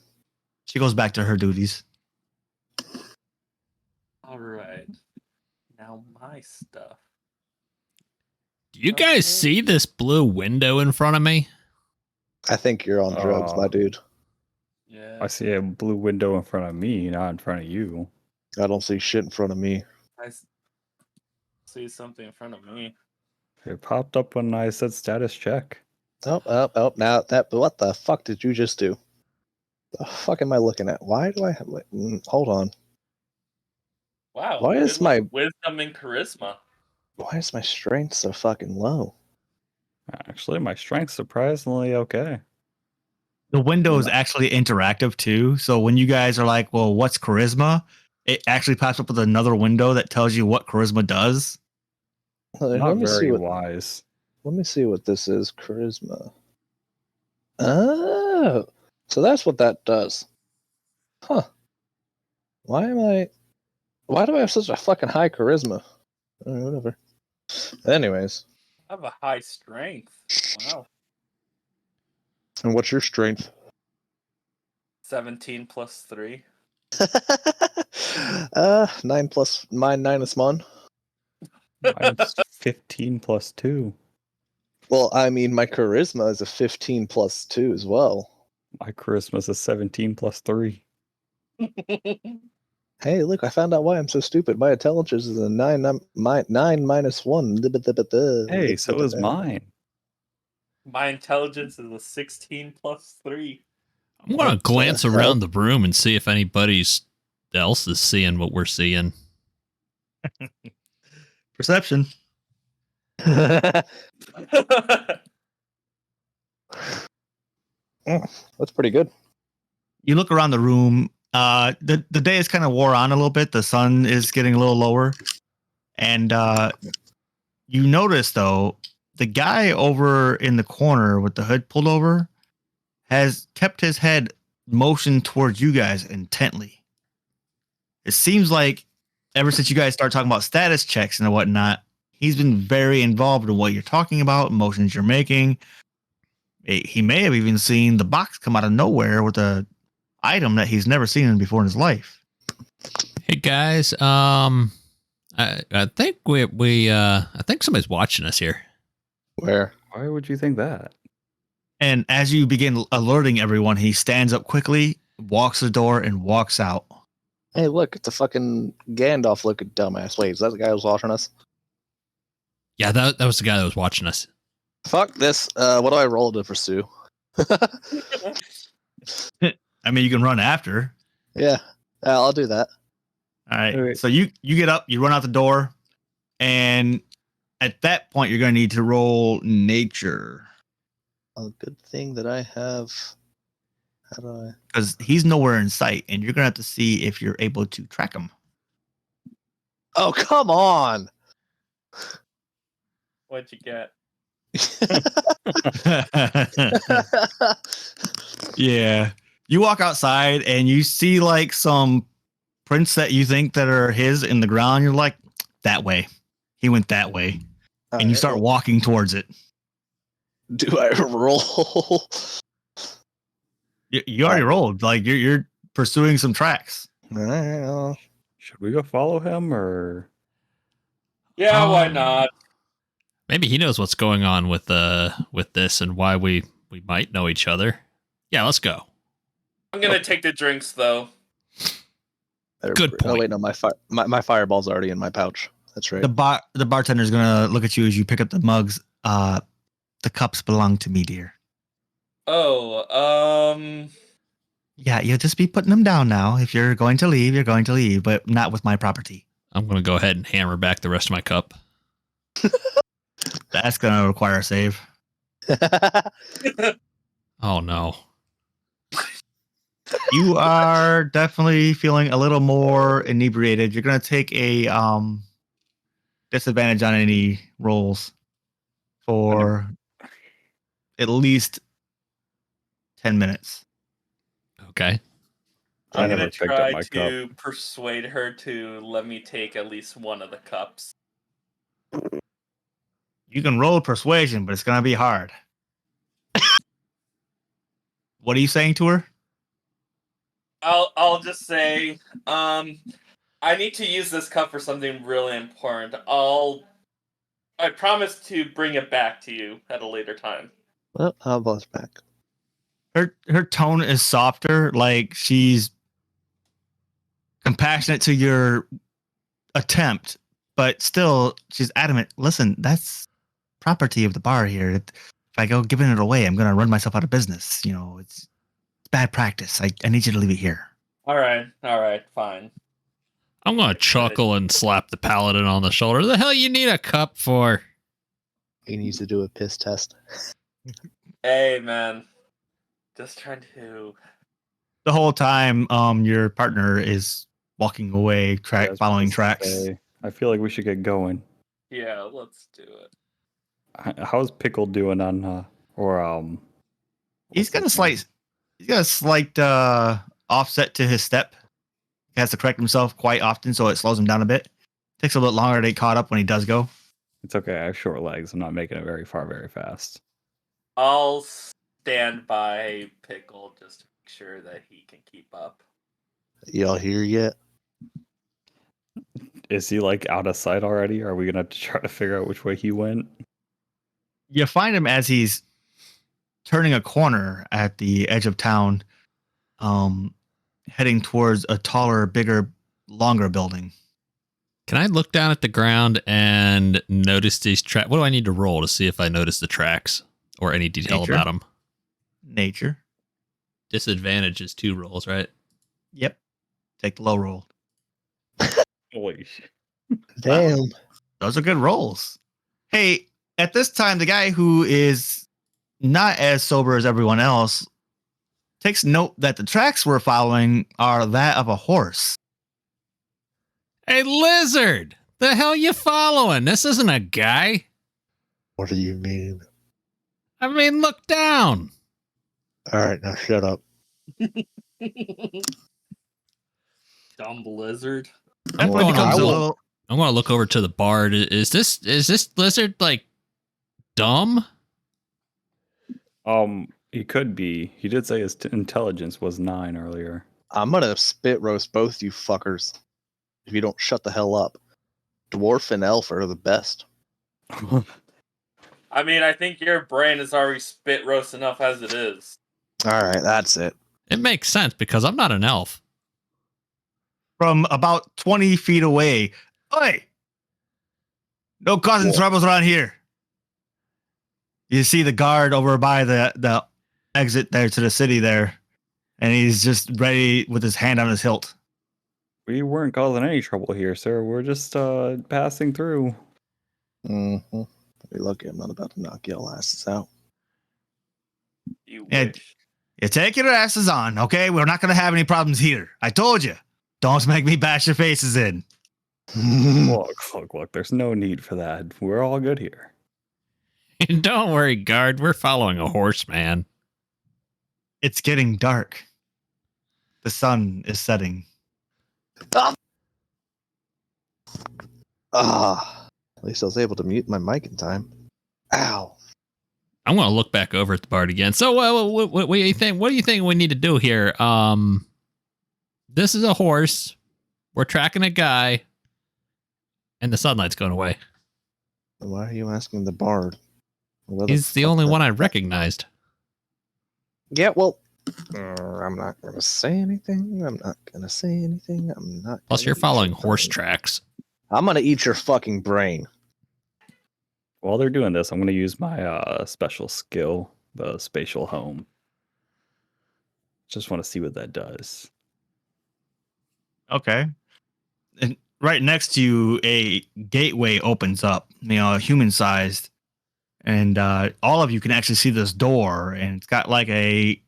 A: She goes back to her duties.
F: All right. Now my stuff.
C: Do you guys see this blue window in front of me?
E: I think you're on drugs, my dude.
F: Yeah.
D: I see a blue window in front of me, not in front of you.
E: I don't see shit in front of me.
F: I see something in front of me.
D: It popped up when I said status check.
E: Oh, now that, what the fuck did you just do? The fuck am I looking at? Why do I have, hold on.
F: Wow.
E: Why is
F: good
E: my-
F: wisdom and charisma?
E: Why is my strength so fucking low?
D: Actually, my strength's surprisingly okay.
A: The window is actually interactive too. So when you guys are like, well, what's charisma? It actually pops up with another window that tells you what charisma does.
D: Not very wise.
E: Let me see what this is. Charisma. Oh, so that's what that does. Huh. Why do I have such a fucking high charisma? Whatever. Anyways.
F: I have a high strength. Wow.
E: And what's your strength?
F: 17 plus 3.
E: 9 plus mine, 9 is one.
D: Mine's 15 plus 2.
E: Well, I mean, my charisma is a 15 plus 2 as well.
D: My charisma's a 17 plus 3.
E: Hey, look, I found out why I'm so stupid. My intelligence is a 9 minus 1.
D: Hey, so is mine.
F: My intelligence is a 16 plus 3.
C: I'm going to
E: What
C: glance
E: the
C: around the room and see if anybody's else is seeing what we're seeing.
A: Perception.
E: That's pretty good.
A: You look around the room. The day is kind of wore on a little bit. The sun is getting a little lower, and You notice though, the guy over in the corner with the hood pulled over has kept his head motioned towards you guys intently. It seems like ever since you guys start talking about status checks and whatnot, he's been very involved in what you're talking about, motions you're making. He may have even seen the box come out of nowhere with a item that he's never seen before in his life.
C: Hey guys, I think I think somebody's watching us here.
E: Where?
D: Why would you think that?
A: And as you begin alerting everyone, he stands up quickly, walks the door, and walks out.
E: Hey, look, it's a fucking Gandalf looking dumbass. Wait, is that the guy who's watching us?
C: Yeah, that was the guy that was watching us.
E: Fuck this. What do I roll to pursue?
A: I mean, you can run after.
E: Yeah, I'll do that.
A: All right.
D: Okay.
A: So you get up, you run out the door, and at that point, you're going to need to roll nature
E: A good thing that I have. How do I?
A: because he's nowhere in sight, and you're going to have to see if you're able to track him.
E: Oh, come on!
F: What'd you get?
A: Yeah. You walk outside and you see like some prints that you think that are his in the ground. You're like, that way. He went that way. And you start walking towards it.
E: Do I roll?
A: You already rolled. Like you're pursuing some tracks.
E: Well,
D: Should we go follow him or?
F: Yeah, why
C: Um,
F: not?
C: Maybe he knows what's going on with this and why we might know each other. Yeah, let's go.
F: I'm gonna take the drinks though.
C: Good
E: Oh
C: point.
E: wait, no, my fireball's already in my pouch. That's right.
A: The bartender's gonna look at you as you pick up the mugs. The cups belong to me, dear.
F: Oh,
A: Yeah, you'll just be putting them down now. If you're going to leave, you're going to leave, but not with my property.
C: I'm gonna go ahead and hammer back the rest of my cup.
A: That's gonna require a save.
C: Oh no.
A: You are definitely feeling a little more inebriated. You're gonna take a disadvantage on any rolls for at least 10 minutes.
C: Okay.
D: I
F: I'm
D: never
F: gonna
D: picked up
F: try
D: my
F: to persuade her to let me take at least one of the cups.
A: You can roll persuasion, but it's gonna be hard. What are you saying to her?
F: I'll just say, I need to use this cup for something really important. I promise to bring it back to you at a later time.
E: Well, I'll buzz back.
A: Her tone is softer, like she's compassionate to your attempt, but still she's adamant. Listen, that's property of the bar here. If I go giving it away, I'm gonna run myself out of business. You know, it's bad practice. I need you to leave it here.
F: All right, fine.
C: I'm gonna chuckle and slap the paladin on the shoulder. The hell you need a cup for?
E: He needs to do a piss test.
F: Hey, man, just trying to.
A: The whole time, your partner is walking away,
D: Yeah, I was
A: following
D: about to
A: tracks.
D: say, I feel like we should get going.
F: Yeah, let's do it.
D: How's Pickle doing on
A: He's got a slight offset to his step. He has to correct himself quite often, so it slows him down a bit. Takes a little bit longer to get caught up when he does go.
D: It's okay. I have short legs. I'm not making it very far very fast.
F: I'll stand by Pickle just to make sure that he can keep up.
E: Y'all here yet?
D: Is he like out of sight already? Are we gonna have to try to figure out which way he went?
A: You find him as he's turning a corner at the edge of town, heading towards a taller, bigger, longer building.
C: Can I look down at the ground and notice these tracks? What do I need to roll to see if I notice the tracks or any detail
A: Nature.
C: about them?
A: Nature.
C: Disadvantage is 2 rolls, right?
A: Yep. Take the low roll.
D: Holy shit.
E: Damn.
A: Those are good rolls. Hey, at this time, the guy who is not as sober as everyone else takes note that the tracks we're following are that of a horse.
C: A lizard! The hell you following? This isn't a guy.
B: What do you mean?
C: I mean, look down.
B: All right, now shut up.
F: Dumb lizard.
A: Definitely
C: going
A: becomes
B: on.
A: a little.
C: I'm going to look over to the bard. Is this lizard like dumb?
D: He could be. He did say his intelligence was 9 earlier.
E: I'm gonna spit roast both you fuckers if you don't shut the hell up. Dwarf and elf are the best.
F: I mean, I think your brain is already spit roast enough as it is.
E: All right, that's it.
C: It makes sense because I'm not an elf.
A: From about 20 feet away. Oi! No causing
E: Whoa.
A: troubles around here. You see the guard over by the exit there to the city there, and he's just ready with his hand on his hilt.
D: We weren't causing any trouble here, sir. We're just passing through.
E: Mm-hmm. Be lucky I'm not about to knock your asses out.
F: You
A: And-
F: wish.
A: You take your asses on, okay? We're not going to have any problems here. I told you. Don't make me bash your faces in.
D: Look. There's no need for that. We're all good here.
C: Don't worry, guard. We're following a horseman.
A: It's getting dark. The sun is setting.
E: At least I was able to mute my mic in time. Ow.
C: I'm going to look back over at the bard again. So, what do you think? What do you think we need to do here? This is a horse. We're tracking a guy, and the sunlight's going away.
E: Why are you asking the bard? Where
C: He's the
E: fuck
C: only
E: that-
C: one I recognized.
E: Yeah, well, I'm not gonna say anything. I'm not.
C: Plus, you're following horse tracks.
E: I'm gonna eat your fucking brain.
D: While they're doing this, I'm going to use my special skill, the spatial home. Just want to see what that does.
A: Okay. And right next to you, a gateway opens up, human sized. And all of you can actually see this door. And it's got like a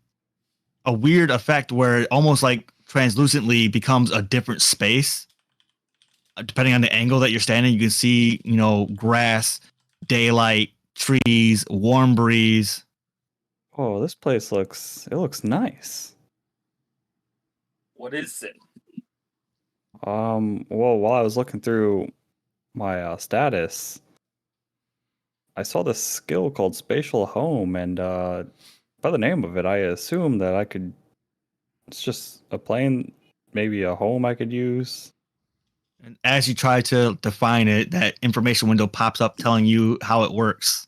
A: weird effect where it almost like translucently becomes a different space. Depending on the angle that you're standing, you can see, grass, daylight, trees, warm breeze.
D: Oh, this place looks nice.
F: What is it?
D: Well, while I was looking through my status, I saw this skill called Spatial Home, and by the name of it, I assume that I could. It's just a plane, maybe a home I could use.
A: And as you try to define it, that information window pops up telling you how it works.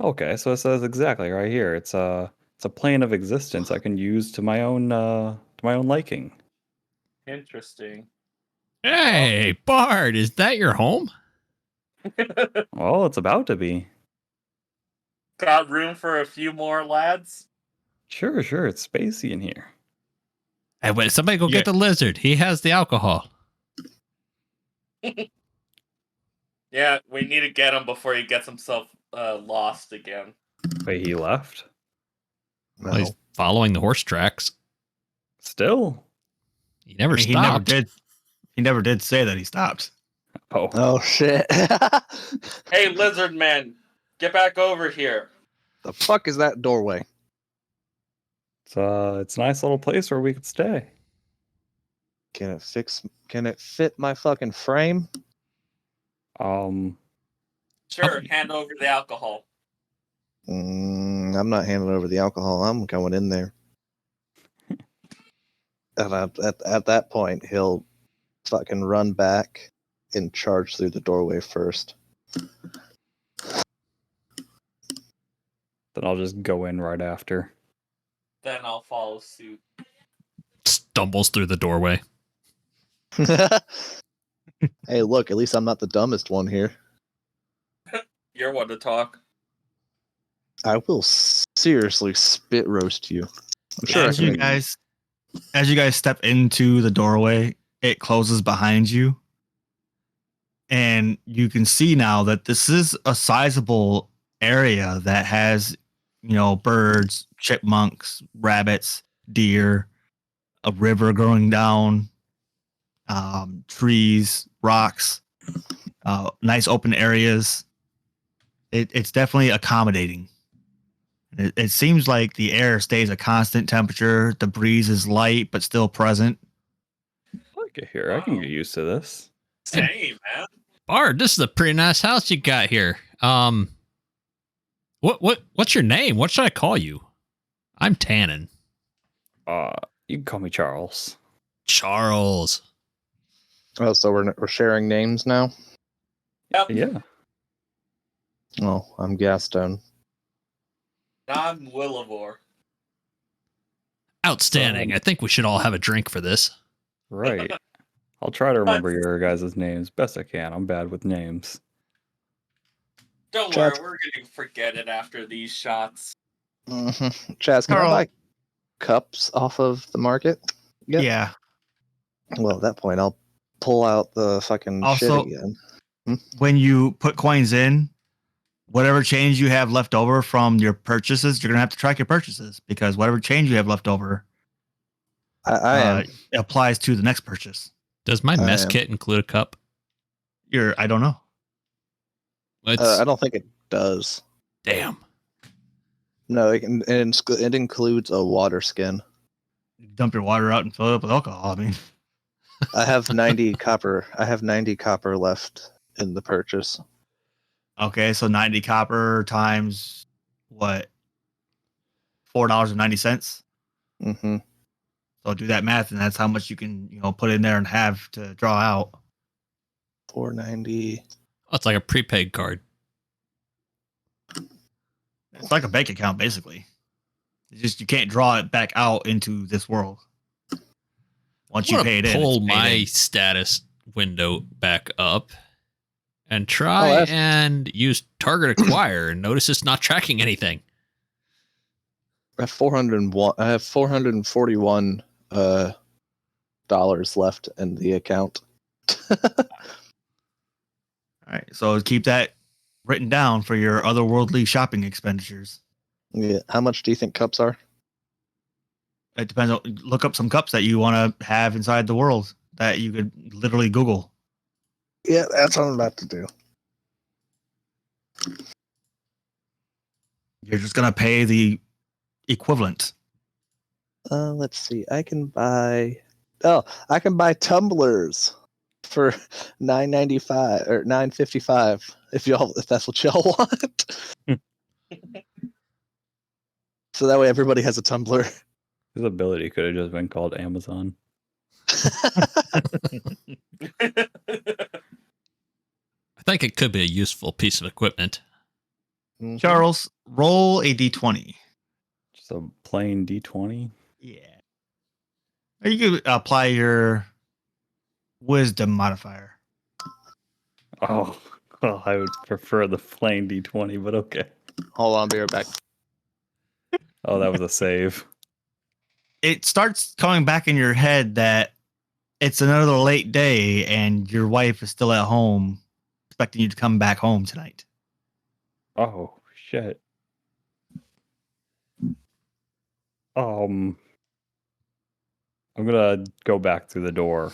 D: Okay, so it says exactly right here. It's a plane of existence I can use to my own liking.
F: Interesting.
C: Hey, bard, is that your home?
D: Well, it's about to be.
F: Got room for a few more lads?
D: Sure, it's spacey in here.
C: Hey, wait, somebody go
A: Yeah.
C: get the lizard. He has the alcohol.
F: Yeah, we need to get him before he gets himself lost again.
D: Wait, he left?
E: No.
C: Well, he's following the horse tracks.
D: Still?
C: He never
A: I mean, he never
C: stopped.
A: did. He never did say that he stopped.
D: Oh,
E: Oh shit!
F: Hey, lizard man, get back over here.
E: The fuck is that doorway?
D: it's a nice little place where we could stay.
E: Can it fit my fucking frame?
F: Sure, hand over the alcohol.
E: I'm not handing over the alcohol. I'm going in there. And at that point, he'll fucking run back and charge through the doorway first.
D: Then I'll just go in right after.
F: Then I'll follow suit.
C: Stumbles through the doorway.
E: Hey, look, at least I'm not the dumbest one here.
F: You're one to talk.
E: I will seriously spit roast you. I'm sure I
A: as
E: can
A: you
E: make-
A: guys step into the doorway, it closes behind you. And you can see now that this is a sizable area that has, birds, chipmunks, rabbits, deer, a river going down, trees, rocks, nice open areas. It's definitely accommodating. It seems like the air stays a constant temperature. The breeze is light but still present.
D: I like it here. I can get used to this.
F: Same, man.
C: Bard, this is a pretty nice house you got here. What's your name? What should I call you? I'm Tannen.
D: You can call me Charles.
C: Charles.
E: Oh, so we're sharing names now.
F: Yep.
D: Yeah.
E: Oh, I'm Gaston.
F: I'm Willivore.
C: Outstanding. I think we should all have a drink for this.
D: Right. I'll try to remember your guys' names best I can. I'm bad with names.
F: Don't
E: Chad.
F: worry, we're gonna forget it after these shots.
E: Mm-hmm. Chaz, can
A: Carl.
E: I buy cups off of the market? Yep.
A: Yeah.
E: Well, at that point, I'll pull out the fucking
A: Also-
E: shit again.
A: When you put coins in, whatever change you have left over from your purchases, you're gonna have to track your purchases because whatever change you have left over
E: I am.
A: applies to the next purchase.
C: Does my
E: I
C: mess
E: am.
C: kit include a cup?
A: I don't know.
C: It's
E: I don't think it does.
C: damn.
E: No, it includes a water skin.
A: Dump your water out and fill it up with alcohol. I mean,
E: I have 90 copper. I have 90 copper left in the purchase.
A: okay, so 90 copper times what? $4.90.
E: Mm-hmm.
A: So do that math, and that's how much you can, put in there and have to draw out.
E: 490.
C: Oh, it's like a prepaid card.
A: It's like a bank account, basically. It's just you can't draw it back out into this world. Once you
C: I'm
A: pay it
C: gonna
A: in,
C: pull
A: it's paid
C: my
A: in.
C: status window back up and
E: Oh,
C: try
E: that's-
C: and use target acquire and notice it's not tracking anything.
E: I have 401. I have 441 dollars left in the account.
A: All right, so keep that written down for your otherworldly shopping expenditures.
E: Yeah. How much do you think cups are?
A: It depends. Look up some cups that you want to have inside the world that you could literally Google.
E: Yeah, that's what I'm about to do.
A: You're just gonna pay the equivalent.
E: Let's see. I can buy. Oh, I can buy tumblers for $9.95 or $9.55 if that's what y'all want. So that way everybody has a tumbler.
D: His ability could have just been called Amazon.
C: I think it could be a useful piece of equipment.
E: Mhm.
A: Charles, roll a d20.
D: Just a plain D20.
A: Yeah. Or you could apply your wisdom modifier.
D: Oh, well, I would prefer the plain D20, but okay.
E: Hold on, I'll be right back.
D: Oh, that was a save.
A: It starts coming back in your head that it's another late day and your wife is still at home expecting you to come back home tonight.
D: Oh, shit. I'm gonna go back through the door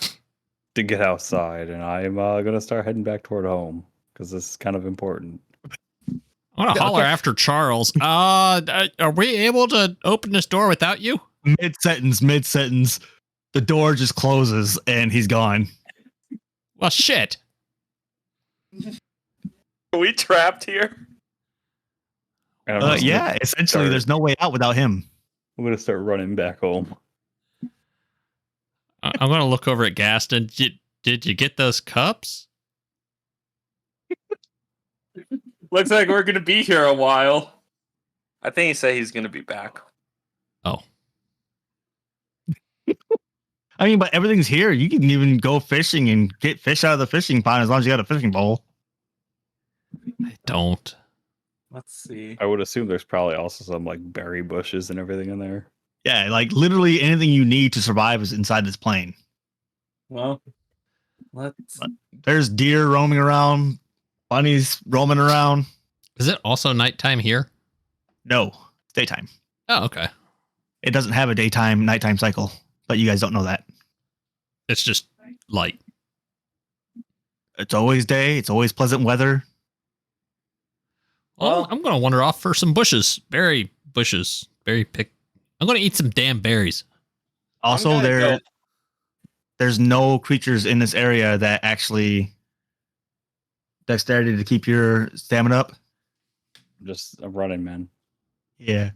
D: to get outside, and I'm gonna start heading back toward home because this is kind of important.
C: I want to holler after Charles. Are we able to open this door without you?
A: Mid sentence, the door just closes and he's gone.
C: Well, shit.
F: Are we trapped here?
D: And I'm just
A: Yeah, essentially, there's no way out without him.
D: gonna start running back home.
C: I'm going to look over at Gaston. Did you get those cups?
F: Looks like we're gonna be here a while. I think he said he's gonna be back.
C: Oh,
A: I mean, but everything's here. You can even go fishing and get fish out of the fishing pond as long as you got a fishing pole.
C: I don't.
F: Let's see.
D: I would assume there's probably also some like berry bushes and everything in there.
A: Yeah, like literally anything you need to survive is inside this plane.
F: Well, let's.
A: There's deer roaming around, bunnies roaming around.
C: Is it also nighttime here?
A: No, it's daytime.
C: Oh, okay.
A: It doesn't have a daytime nighttime cycle, but you guys don't know that.
C: It's just light.
A: It's always day. It's always pleasant weather.
C: Well,
F: Well-
C: I'm going to wander off for some bushes. Berry bushes. Berry pick. I'm going to eat some damn berries.
A: Also,
F: gonna go-
A: there's no creatures in this area that actually dexterity to keep your stamina up.
D: I'm running, man.
A: Yeah.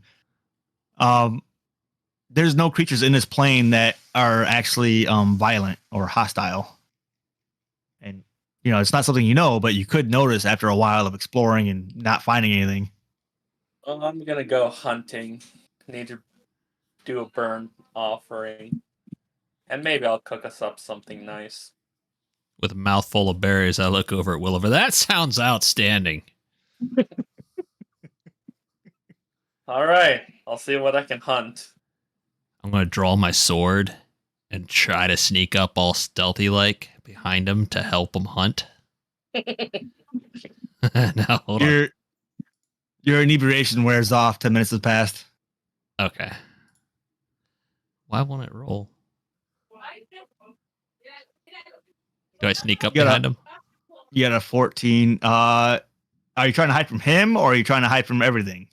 A: There's no creatures in this plane that are actually violent or hostile. And it's not something but you could notice after a while of exploring and not finding anything.
F: Well, I'm gonna go hunting. Need to do a burn offering. And maybe I'll cook us up something nice.
C: With a mouthful of berries, I look over at Williver. That sounds outstanding.
F: Alright, I'll see what I can hunt.
C: I'm going to draw my sword and try to sneak up all stealthy like behind him to help him hunt. Now, hold on.
A: Your inebriation wears off. 10 minutes has passed.
C: Okay. Why won't it roll? Do I sneak up
A: You gotta-
C: behind him?
A: You got a 14. Are you trying to hide from him or are you trying to hide from everything?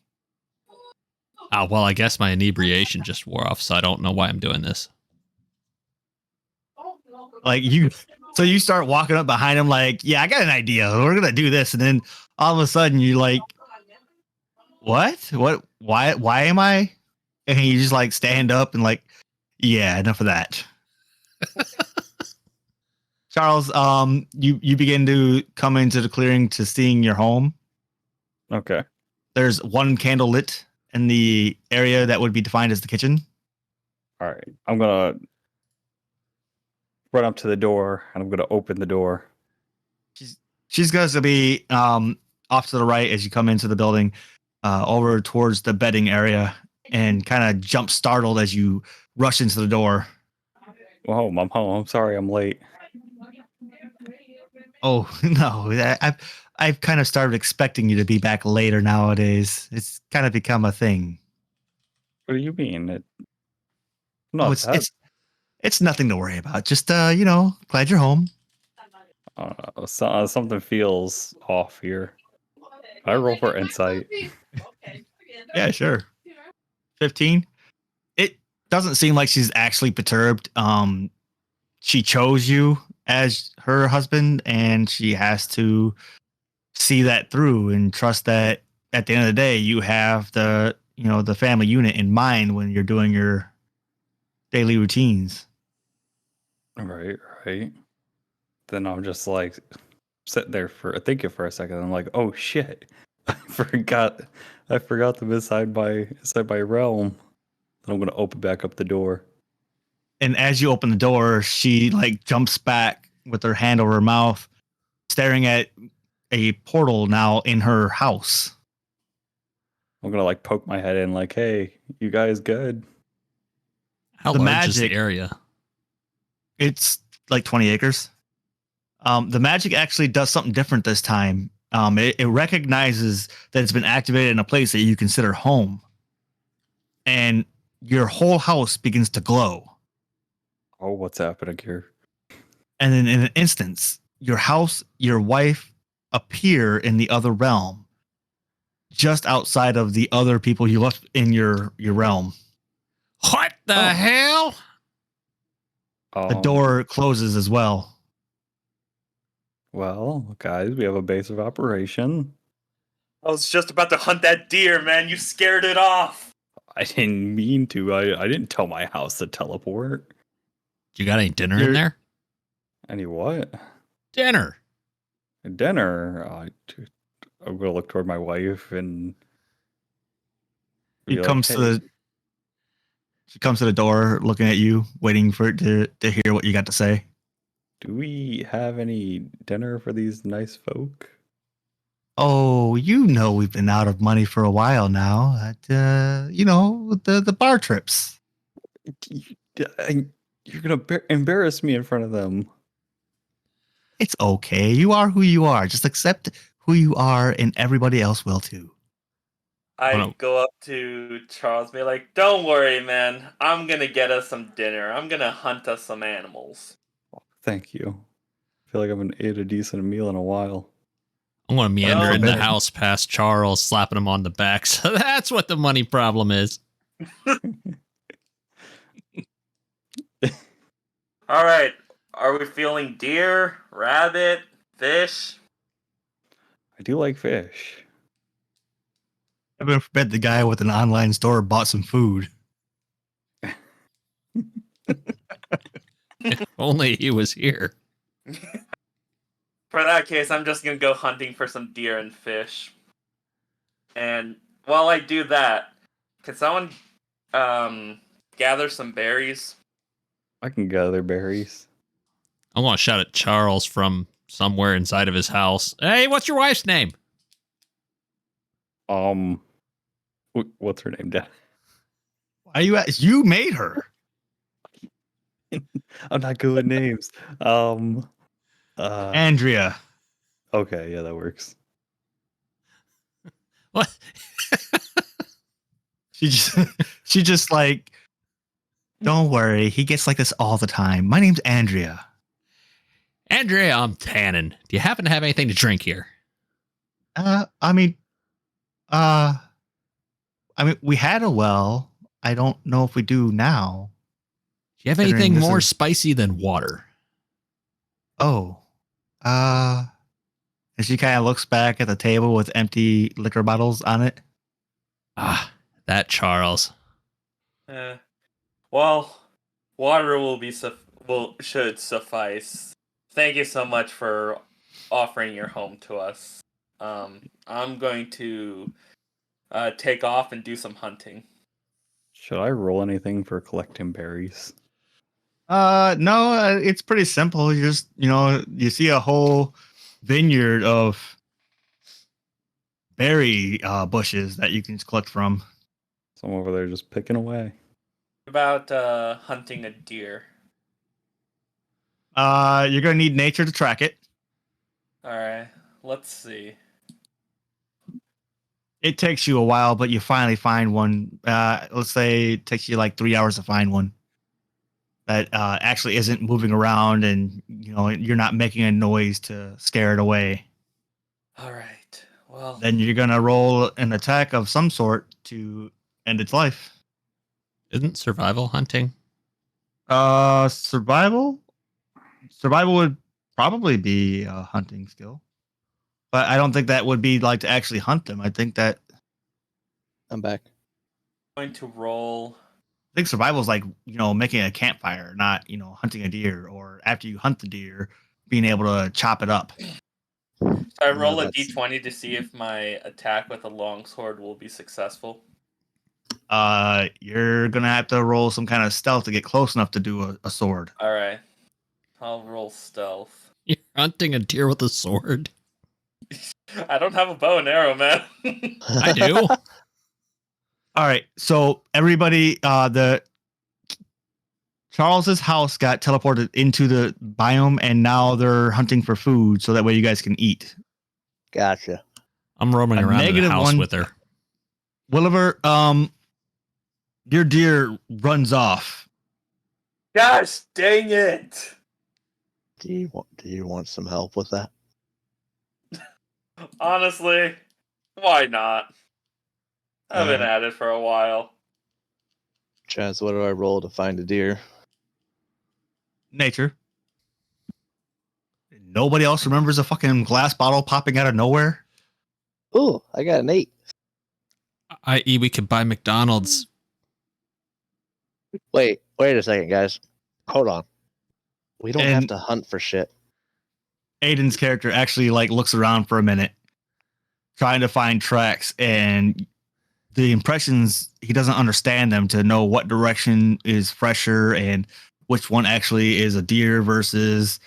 C: Well, I guess my inebriation just wore off, so I don't know why I'm doing this.
A: Like so you start walking up behind him like, yeah, I got an idea. We're gonna do this, and then all of a sudden you're like, what? Why am I? And you just like stand up and like, yeah, enough of that. Charles, you begin to come into the clearing to seeing your home.
D: Okay.
A: There's one candle lit in the area that would be defined as the kitchen.
D: All right. I'm gonna run up to the door and I'm gonna open the door.
A: She's going to be off to the right as you come into the building, over towards the bedding area, and kind of jump startled as you rush into the door.
D: Whoa, I'm home. I'm sorry I'm late.
A: Oh no, I've kind of started expecting you to be back later nowadays. It's kind of become a thing.
D: What do you mean?
A: It's nothing to worry about. Just glad you're home.
D: Something feels off here. I roll for insight.
A: Yeah, sure. 15. It doesn't seem like she's actually perturbed. She chose you as her husband, and she has to see that through and trust that at the end of the day, you have the family unit in mind when you're doing your daily routines.
D: Right. Then I'm just like sitting there thinking for a second. I'm like, oh shit, I forgot them inside my realm. Then I'm gonna open back up the door.
A: And as you open the door, she like jumps back with her hand over her mouth, staring at a portal now in her house.
D: I'm gonna like poke my head in, like, hey, you guys good?
C: How
A: The
C: large is the
A: magic-
C: area?
A: It's like 20 acres. The magic actually does something different this time. It recognizes that it's been activated in a place that you consider home. And your whole house begins to glow.
D: Oh, what's happening here?
A: And then in an instance, your house, your wife appear in the other realm, just outside of the other people you left in your realm.
C: What the
A: Oh.
C: hell?
A: The door closes as well.
D: Well, guys, we have a base of operation.
F: I was just about to hunt that deer, man. You scared it off.
D: I didn't mean to. I didn't tell my house to teleport.
C: You got any dinner in
A: You're-
C: there?
D: Any what?
C: Dinner.
D: Dinner. I'm gonna look toward my wife and be
A: She
D: like,
A: comes
D: "Hey,
A: to the door, looking at you, waiting for it to hear what you got to say.
D: do we have any dinner for these nice folk?
A: Oh, we've been out of money for a while now. The bar trips.
D: You're gonna embarrass me in front of them.
A: It's okay. You are who you are. Just accept who you are, and everybody else will too.
F: I
C: no.
F: go up to Charles and be like, don't worry, man. I'm gonna get us some dinner. I'm gonna hunt us some animals.
D: Thank you. feel like I haven't ate a decent meal in a while.
C: I'm going to meander
F: Well,
C: in the
A: better.
C: house past Charles, slapping him on the back. So that's what the money problem is.
F: All right. Are we feeling deer, rabbit, fish?
D: I do like fish.
A: Heaven forbid the guy with an online store bought some food.
C: If only he was here.
F: For that case, I'm just gonna go hunting for some deer and fish. And while I do that, can someone gather some berries?
D: I can gather berries.
C: I want to shout at Charles from somewhere inside of his house. Hey, what's your wife's name?
D: What's her name, Dad?
A: Why you made her?
D: I'm not good with names.
A: Andrea.
D: Okay, yeah, that works.
C: What?
A: She just like, don't worry. He gets like this all the time. My name's Andrea.
C: Andrea, I'm tanning. Do you happen to have anything to drink here?
A: I mean, we had a well. I don't know if we do now.
C: Do you have
A: Considering
C: anything
A: this
C: more
A: is-
C: spicy than water?
A: Oh, and she kind of looks back at the table with empty liquor bottles on it.
C: Ah, that Charles.
F: Well, water should suffice. Thank you so much for offering your home to us. I'm going to take off and do some hunting.
D: Should I roll anything for collecting berries?
A: No, it's pretty simple. You just, you see a whole vineyard of berry bushes that you can just collect from.
D: So I'm over there just picking away.
F: About hunting a deer.
A: You're gonna need nature to track it.
F: All right, let's see.
A: It takes you a while, but you finally find one. Let's say it takes you like 3 hours to find one that actually isn't moving around, and you're not making a noise to scare it away.
F: All right. Well,
A: Then you're gonna roll an attack of some sort to end its life.
C: Isn't survival hunting?
A: Survival. Survival would probably be a hunting skill, but I don't think that would be like to actually hunt them. I think
E: I'm back.
F: I'm going to roll.
A: I think survival is like, making a campfire, not, hunting a deer, or after you hunt the deer, being able to chop it up.
F: So I roll a
E: that's-
F: d20 to see if my attack with a longsword will be successful.
A: You're gonna have to roll some kind of stealth to get close enough to do a sword.
F: All right. I'll roll stealth.
C: You're hunting a deer with a sword.
F: I don't have a bow and arrow, man.
C: I do.
A: All right, so everybody, the Charles's house got teleported into the biome, and now they're hunting for food, so that way you guys can eat.
E: Gotcha.
C: I'm roaming
A: A
C: around in the
A: negative
C: house
A: one.
C: with her.
A: Williver, your deer runs off.
F: Gosh dang it!
E: Do you want some help with that?
F: Honestly, why not? I've been at it for a while.
E: Chaz, what do I roll to find a deer?
A: Nature. Nobody else remembers a fucking glass bottle popping out of nowhere.
E: Oh, I got an 8.
C: I.e., we could buy McDonald's.
E: Wait a second, guys. Hold on. We don't have
A: And-
E: to hunt for shit.
A: Aiden's character actually like looks around for a minute, trying to find tracks, and the impressions, he doesn't understand them to know what direction is fresher and which one actually is a deer versus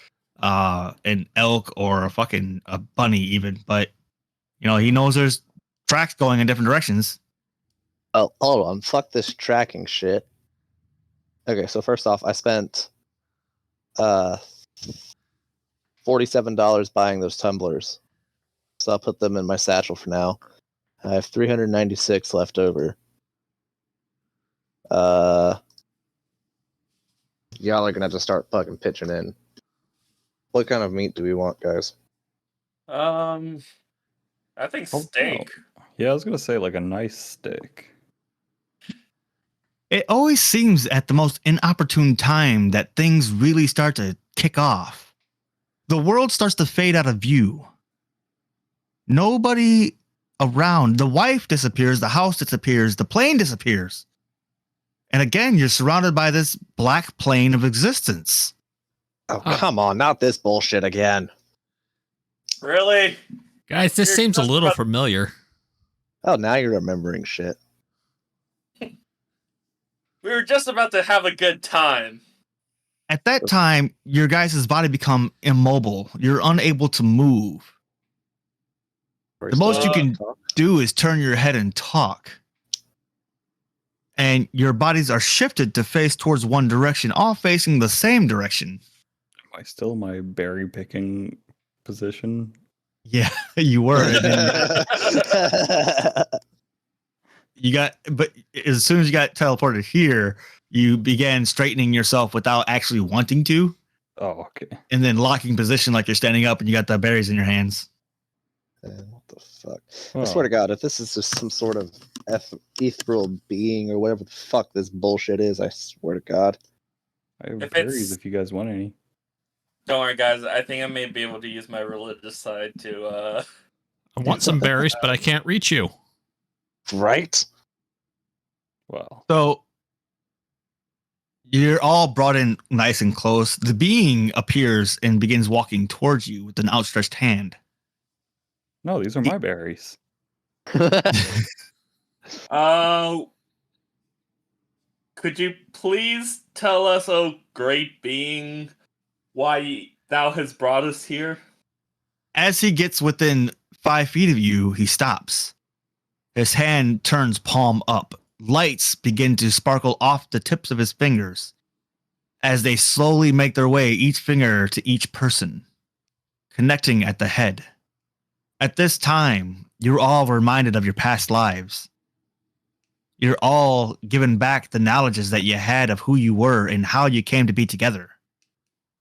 A: an elk or a bunny even. But he knows there's tracks going in different directions.
E: Oh, hold on. Fuck this tracking shit. Okay, so first off, I spent $47 buying those tumblers. So I'll put them in my satchel for now. I have 396 left over. Y'all are gonna have to start fucking pitching in. What kind of meat do we want, guys?
F: I think
D: Oh,
F: steak.
D: Yeah, I was gonna say like a nice steak.
A: It always seems at the most inopportune time that things really start to kick off. The world starts to fade out of view. Nobody around. The wife disappears, the house disappears, the plane disappears. And again, you're surrounded by this black plane of existence.
E: Oh,
C: Huh.
E: come on, not this bullshit again.
F: Really?
C: Guys, this
F: You're
C: seems a
F: just
C: little
F: about-
C: familiar.
E: Oh, now you're remembering shit.
F: We were just about to have a good time.
A: At that time, your guys' body become immobile. You're unable to move. The most
F: you
A: can do is turn your head and talk. And your bodies are shifted to face towards one direction, all facing the same direction.
D: Am I still in my berry picking position?
A: Yeah, you were. And then you got, but as soon as you got teleported here, you began straightening yourself without actually wanting to,
D: Oh, okay.
A: and then locking position like you're standing up and you got the berries in your hands.
E: Man, what the fuck? I
D: Well,
E: swear to God, if this is just some sort of ethereal being or whatever the fuck this bullshit is, I swear to God.
D: I have
F: If
D: berries
F: it's-
D: if you guys want any.
F: Don't worry, guys. I think I may be able to use my religious side to.
C: I want some berries, but I can't reach you.
E: Right?
D: Well,
A: So you're all brought in nice and close. The being appears and begins walking towards you with an outstretched hand.
D: no, these are my berries.
F: Could you please tell us, oh great being, why thou has brought us here?
A: As he gets within 5 feet of you, he stops. His hand turns palm up. Lights begin to sparkle off the tips of his fingers as they slowly make their way each finger to each person, connecting at the head. At this time, you're all reminded of your past lives. You're all given back the knowledges that you had of who you were and how you came to be together.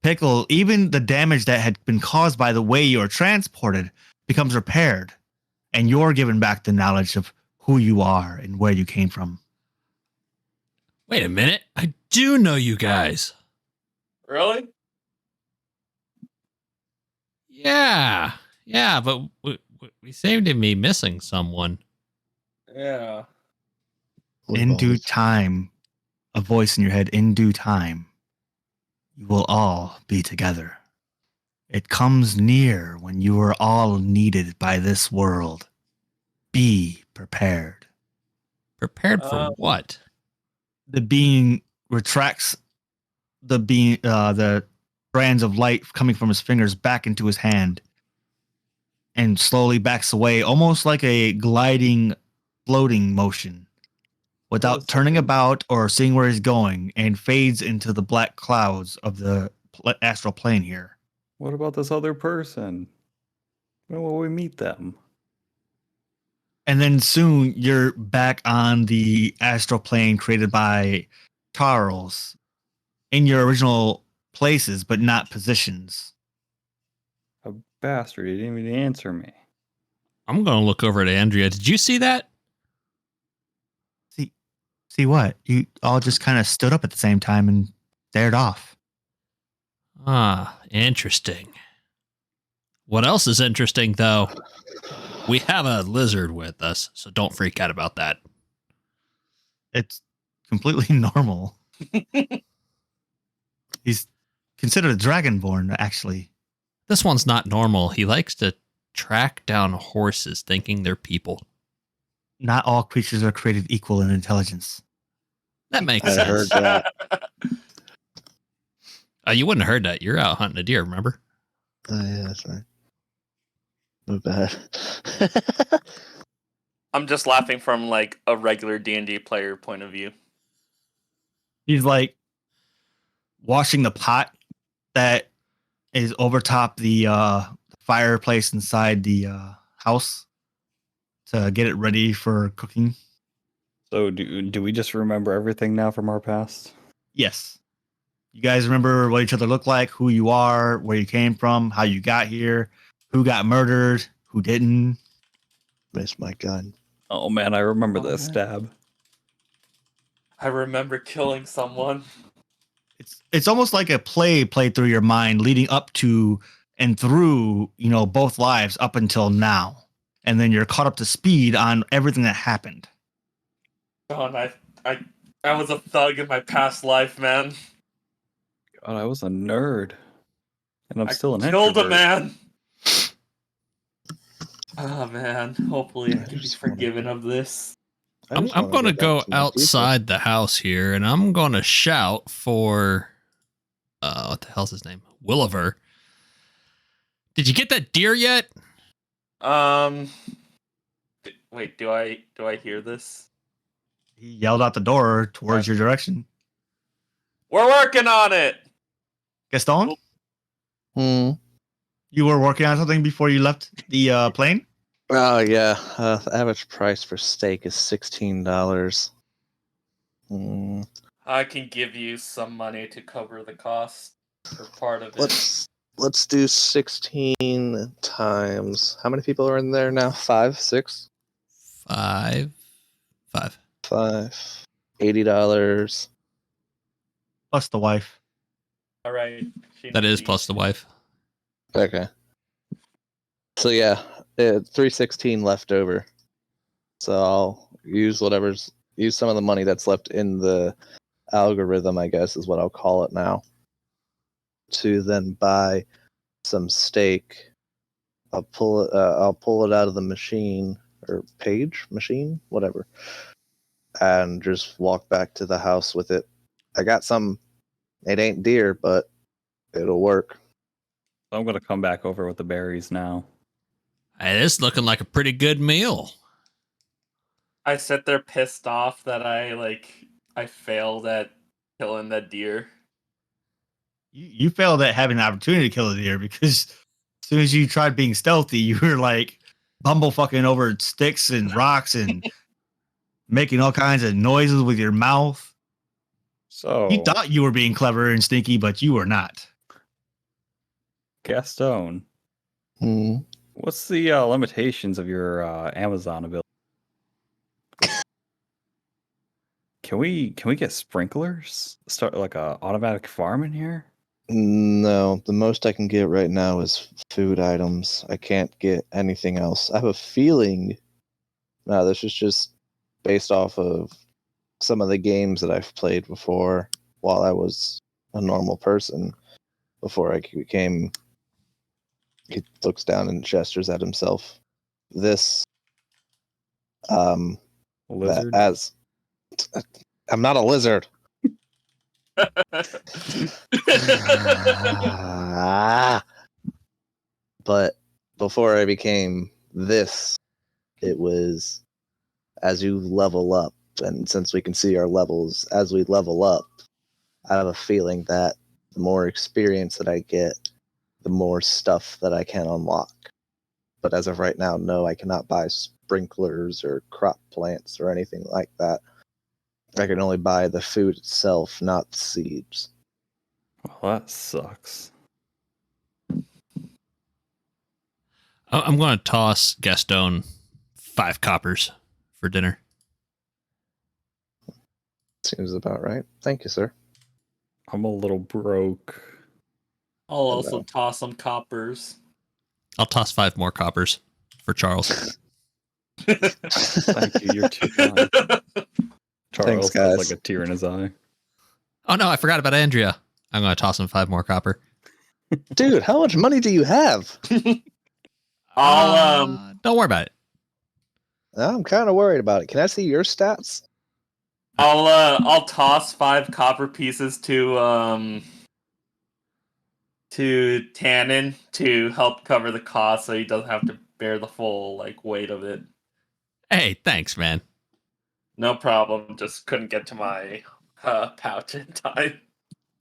A: Pickle, even the damage that had been caused by the way you were transported becomes repaired, and you're given back the knowledge of who you are and where you came from.
C: Wait a minute. I do know you guys.
F: Really?
C: Yeah. Yeah, but we seem to be missing someone.
F: Yeah.
A: In due time, a voice in your head, in due time, you will all be together. It comes near when you are all needed by this world. Be prepared.
C: Prepared for what?
A: The being retracts the strands of light coming from his fingers back into his hand and slowly backs away, almost like a gliding, floating motion, without
D: Yes.
A: turning about or seeing where he's going, and fades into the black clouds of the astral plane here.
D: What about this other person? When will we meet them?
A: And then soon you're back on the astral plane created by Charles in your original places, but not positions.
D: A bastard, he didn't even answer me.
C: I'm going to look over at Andrea. Did you see that?
A: See what? You all just kind of stood up at the same time and stared off.
C: Ah, interesting. What else is interesting, though? We have a lizard with us, so don't freak out about that.
A: It's completely normal. He's considered a dragonborn, actually.
C: This one's not normal. He likes to track down horses thinking they're people.
A: Not all creatures are created equal in intelligence.
C: That makes
E: I
C: sense.
E: heard that.
C: You wouldn't have heard that. You're out hunting a deer, remember?
E: Oh, yeah, that's right. Not bad.
F: I'm just laughing from like a regular D&D player point of view.
A: He's like washing the pot that is over top the fireplace inside the house to get it ready for cooking.
D: So do we just remember everything now from our past?
A: Yes. You guys remember what each other look like, who you are, where you came from, how you got here, who got murdered, who didn't.
B: Missed my gun.
D: Oh man, I remember
F: Oh,
D: this
F: man.
D: stab.
F: I remember killing someone.
A: It's almost like a play played through your mind leading up to and through, both lives up until now. And then you're caught up to speed on everything that happened.
F: Oh, and I was a thug in my past life, man.
D: God, I was a nerd. And I'm
F: I
D: still an
F: killed a
D: introvert.
F: man. Oh man, hopefully I
E: I
F: can be
E: just wanna-
F: forgiven of this.
E: I
C: I'm
E: just wanna
C: going to
E: back
C: go
E: to my people.
C: outside the house here, and I'm going to shout for, what the hell's his name? Williver. Did you get that deer yet?
F: Wait, do I hear this?
A: He yelled out the door towards your direction.
F: We're working on it.
A: Gaston, you were working on something before you left the plane?
E: Oh yeah, the average price for steak is $16.
F: I can give you some money to cover the cost for part of it.
E: Let's do 16 times. How many people are in there now? 5, 6,
C: 5.
E: 5. $80.
A: Plus the wife.
F: All right.
C: That is plus the wife.
E: Okay. So yeah, 316 left over. So I'll use some of the money that's left in the algorithm, I guess is what I'll call it now, to then buy some steak. I'll pull it out of the machine or machine, whatever, and just walk back to the house with it. I got some. It ain't deer, but it'll work.
D: I'm gonna come back over with the berries now.
C: Hey, this is looking like a pretty good meal.
F: I sit there pissed off that I failed at killing that deer.
A: You failed at having an opportunity to kill a deer because as soon as you tried being stealthy, you were like bumblefucking over sticks and rocks and making all kinds of noises with your mouth.
D: So
A: You thought you were being clever and sneaky, but you were not.
D: Gaston, what's the limitations of your Amazon ability? Can we get sprinklers? Start like a automatic farm in here?
E: No, the most I can get right now is food items. I can't get anything else. I have a feeling. Now, this is just based off of some of the games that I've played before while I was a normal person. Before I became. He looks down and gestures at himself. This.
D: Lizard?
E: I'm not a lizard. But before I became this, it was as you level up, and since we can see our levels as we level up, I have a feeling that the more experience that I get, the more stuff that I can unlock. But as of right now, no, I cannot buy sprinklers or crop plants or anything like that. I can only buy the food itself, not the seeds.
D: Well, that sucks.
C: I'm going to toss Gaston 5 coppers for dinner.
E: Seems about right. Thank you, sir.
D: I'm a little broke.
F: I'll also toss some coppers.
C: I'll toss 5 more coppers for Charles.
D: Thank you. You're too kind. Charles
E: guys.
D: has like a tear in his eye.
C: Oh no, I forgot about Andrea. I'm going to toss him 5 more copper.
E: Dude, how much money do you have?
C: Don't worry about it.
E: I'm kind of worried about it. Can I see your stats?
F: I'll toss 5 copper pieces to Tannen to help cover the cost so he doesn't have to bear the full weight of it.
C: Hey, thanks, man.
F: No problem. Just couldn't get to my pouch in time.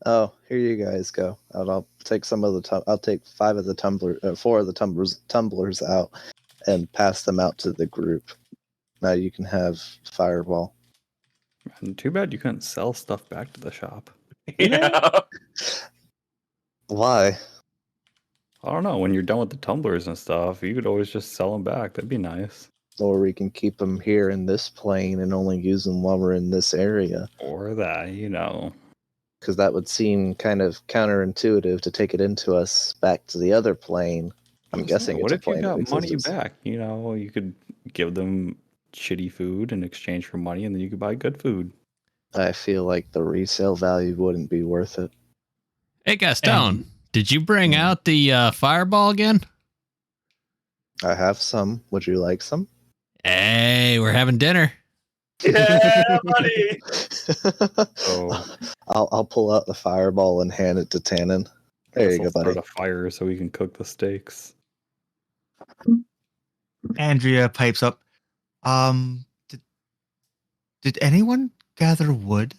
E: Oh, here you guys go. I'll take some of the. I'll take 4 of the tumblers out, and pass them out to the group. Now you can have Fireball.
D: And too bad you couldn't sell stuff back to the shop.
F: Yeah.
E: Why?
D: I don't know. When you're done with the tumblers and stuff, you could always just sell them back. That'd be nice.
E: Or we can keep them here in this plane and only use them while we're in this area.
D: Or that, you know.
E: Because that would seem kind of counterintuitive to take it into us back to the other plane. I'm guessing
D: What
E: it's a
D: if you
E: plane that
D: got money
E: exists.
D: back? You know, you could give them shitty food in exchange for money, and then you could buy good food.
E: I feel like the resale value wouldn't be worth it.
C: Hey, Gaston, did you bring out the fireball again?
E: I have some. Would you like some?
C: Hey, we're having dinner.
F: Yeah, buddy.
D: Oh.
E: I'll pull out the fireball and hand it to Tannen. There you go, buddy.
D: Start a fire so we can cook the steaks.
A: Andrea pipes up. Did anyone gather wood?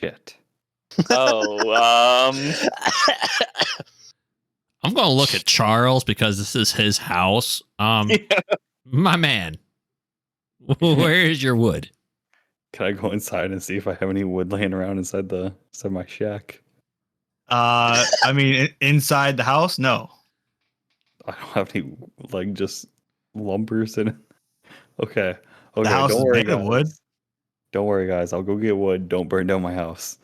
D: Shit.
F: Oh,
C: I'm going to look at Charles because this is his house. My man, where is your wood?
D: Can I go inside and see if I have any wood laying around inside my shack?
A: I mean, inside the house, no.
D: I don't have any just lumbers in it. Okay.
A: The house
D: don't
A: is
D: worry,
A: made of
D: guys.
A: wood.
D: Don't worry, guys. I'll go get wood. Don't burn down my house.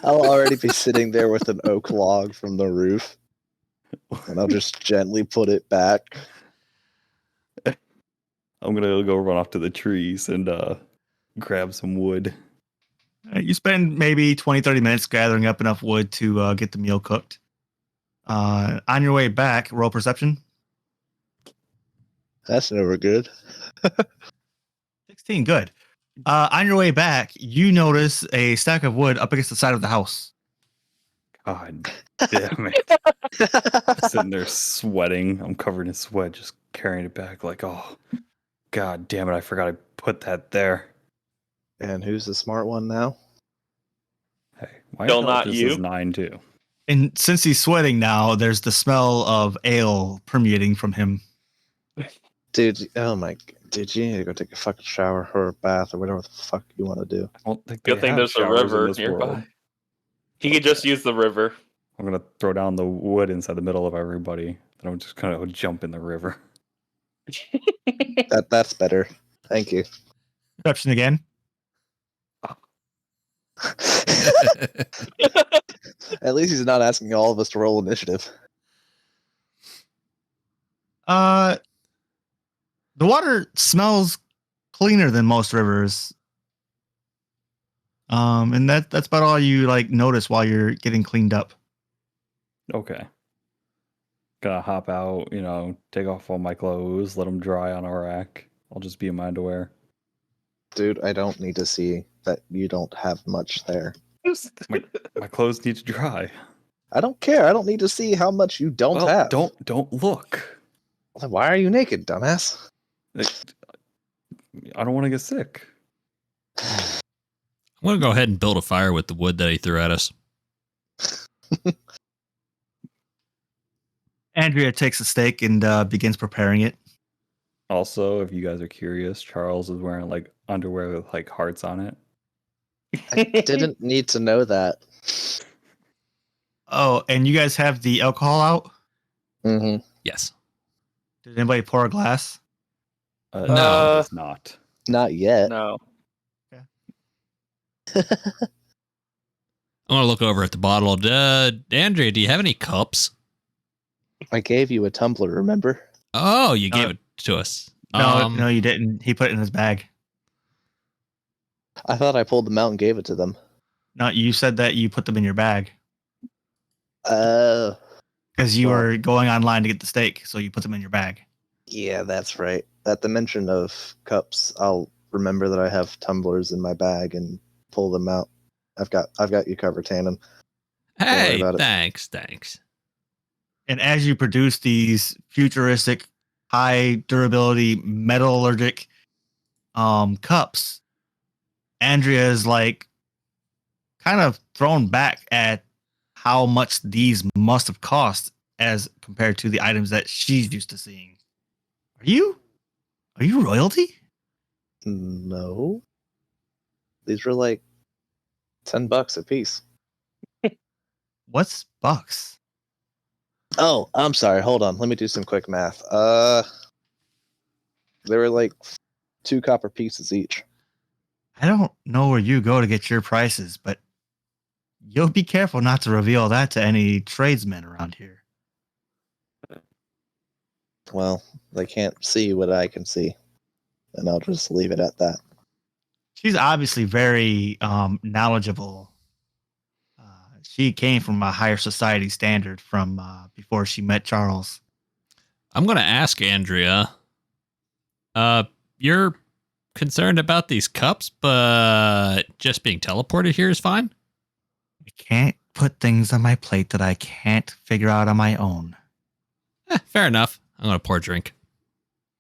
E: I'll already be sitting there with an oak log from the roof, and I'll just gently put it back.
D: I'm gonna go run off to the trees and grab some wood.
A: You spend maybe 20, 30 minutes gathering up enough wood to get the meal cooked. On your way back, roll perception.
E: That's never good.
A: 16, good. On your way back, you notice a stack of wood up against the side of the house.
D: God damn it. Sitting there sweating. I'm covered in sweat, just carrying it back like, oh, God damn it. I forgot I put that there.
E: And who's the smart one now?
D: Hey, my
F: Still not
D: intelligence
F: you?
D: is 9 too.
A: And since he's sweating now, there's the smell of ale permeating from him.
E: Dude, oh my, dude, you need to go take a fucking shower or a bath or whatever the fuck you want to do.
D: I don't think
F: good
D: they
F: thing
D: have
F: there's a
D: showers in
F: river
D: this
F: nearby.
D: world.
F: He could just use the river.
D: I'm gonna throw down the wood inside the middle of everybody. Then I'm just gonna jump in the river.
E: That's better. Thank you.
A: Perception again.
E: At least he's not asking all of us to roll initiative.
A: The water smells cleaner than most rivers. And that's about all you notice while you're getting cleaned up.
D: Okay. Gonna hop out, take off all my clothes, let them dry on a rack. I'll just be in my underwear.
E: Dude, I don't need to see that you don't have much there.
D: My clothes need to dry.
E: I don't care. I don't need to see how much you don't
D: Well,
E: have.
D: don't look.
E: Why are you naked, dumbass?
D: I don't want to get sick.
C: I'm going to go ahead and build a fire with the wood that he threw at us.
A: Andrea takes a steak and begins preparing it.
D: Also, if you guys are curious, Charles is wearing underwear with hearts on it.
E: I didn't need to know that.
A: Oh, and you guys have the alcohol out?
E: Mm-hmm.
C: Yes.
A: Did anybody pour a glass?
D: No, it's not.
E: Not yet.
F: No.
C: I'm going to look over at the bottle. Andrea, do you have any cups?
E: I gave you a tumbler, remember?
C: Oh, you gave it to us.
A: No, you didn't. He put it in his bag.
E: I thought I pulled them out and gave it to them.
A: No, you said that you put them in your bag
E: Well,
A: because you were going online to get the steak, so you put them in your bag.
E: yeah, that's right. At the mention of cups, I'll remember that I have tumblers in my bag and pull them out. I've got you covered, Tannen.
C: Hey,
E: about it.
C: thanks.
A: And as you produce these futuristic, high durability, metallurgic cups, Andrea is kind of thrown back at how much these must have cost as compared to the items that she's used to seeing. Are you royalty?
E: No. These were like $10 a piece.
A: What's bucks?
E: Oh, I'm sorry. Hold on. Let me do some quick math. They were like 2 copper pieces each.
A: I don't know where you go to get your prices, but you'll be careful not to reveal that to any tradesmen around here.
E: Well, they can't see what I can see, and I'll just leave it at that.
A: She's obviously very knowledgeable. She came from a higher society standard from before she met Charles.
C: I'm going to ask Andrea. You're concerned about these cups, but just being teleported here is fine?
A: I can't put things on my plate that I can't figure out on my own.
C: Fair enough. I'm going to pour a drink.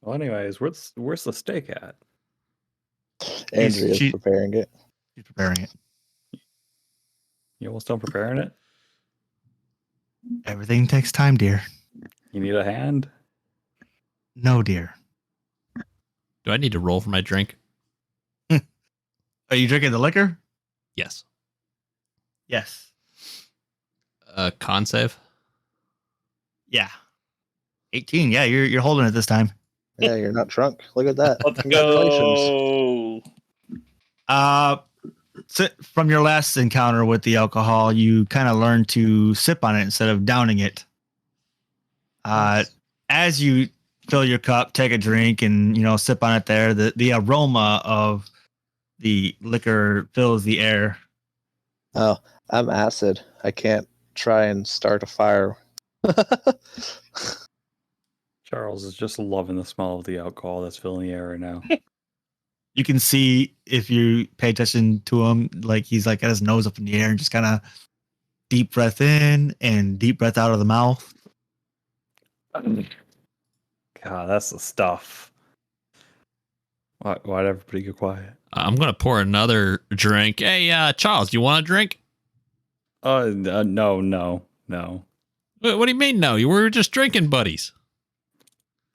D: Well, anyways, where's the steak at?
E: Andrea's
A: she-
E: preparing it.
A: She's preparing it.
D: You almost done preparing it?
A: Everything takes time, dear.
D: You need a hand?
A: No, dear.
C: Do I need to roll for my drink?
A: Are you drinking the liquor?
C: Yes.
A: Yes.
C: Con save?
A: Yeah. 18. Yeah, you're holding it this time.
E: Yeah, you're not drunk. Look at that.
F: Let's
E: Congratulations.
F: go.
A: So from your last encounter with the alcohol, you kind of learned to sip on it instead of downing it. As you fill your cup, take a drink, and sip on it there, the aroma of the liquor fills the air.
E: Oh, I'm acid. I can't try and start a fire.
D: Charles is just loving the smell of the alcohol that's filling the air right now.
A: You can see if you pay attention to him, like he's like got his nose up in the air and just kind of deep breath in and deep breath out of the mouth.
D: God, that's the stuff. Why'd everybody get quiet?
C: I'm going to pour another drink. Hey, Charles, you want a drink?
D: No.
C: What do you mean, no? You were just drinking buddies.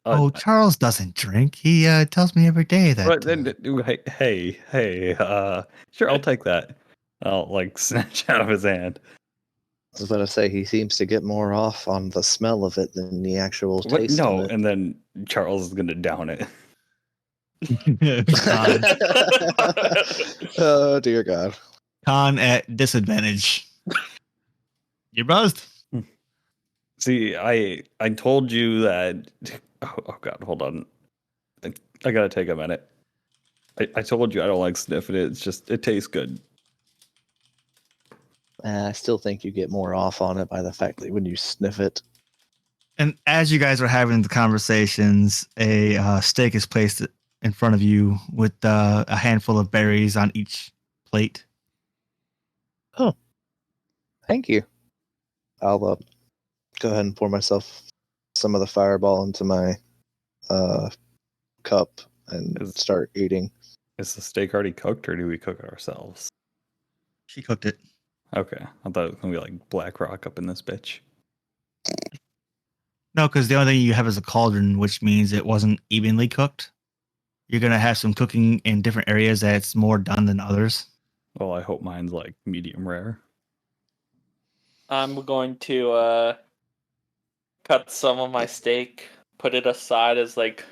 A: Oh, Charles doesn't drink. He tells me every day that.
D: But then, hey, sure, I'll take that. I'll snatch out of his hand.
E: I was about to say he seems to get more off on the smell of it than the actual
D: What?
E: taste.
D: No,
E: of it.
D: and then Charles is gonna down it.
E: Oh dear God!
A: Con at disadvantage. You're buzzed.
D: See, I told you that. Oh God, hold on. I gotta take a minute. I told you I don't like sniffing it. It's just it tastes good.
E: I still think you get more off on it by the fact that when you sniff it.
A: And as you guys are having the conversations, a steak is placed in front of you with a handful of berries on each plate.
E: Thank you. I'll go ahead and pour myself some of the fireball into my cup and start eating.
D: Is the steak already cooked, or do we cook it ourselves?
A: She cooked it.
D: Okay, I thought it was gonna be like Black Rock up in this bitch.
A: No, because the only thing you have is a cauldron, which means it wasn't evenly cooked. You're going to have some cooking in different areas that's more done than others.
D: Well, I hope mine's like medium rare.
F: I'm going to cut some of my steak, put it aside as like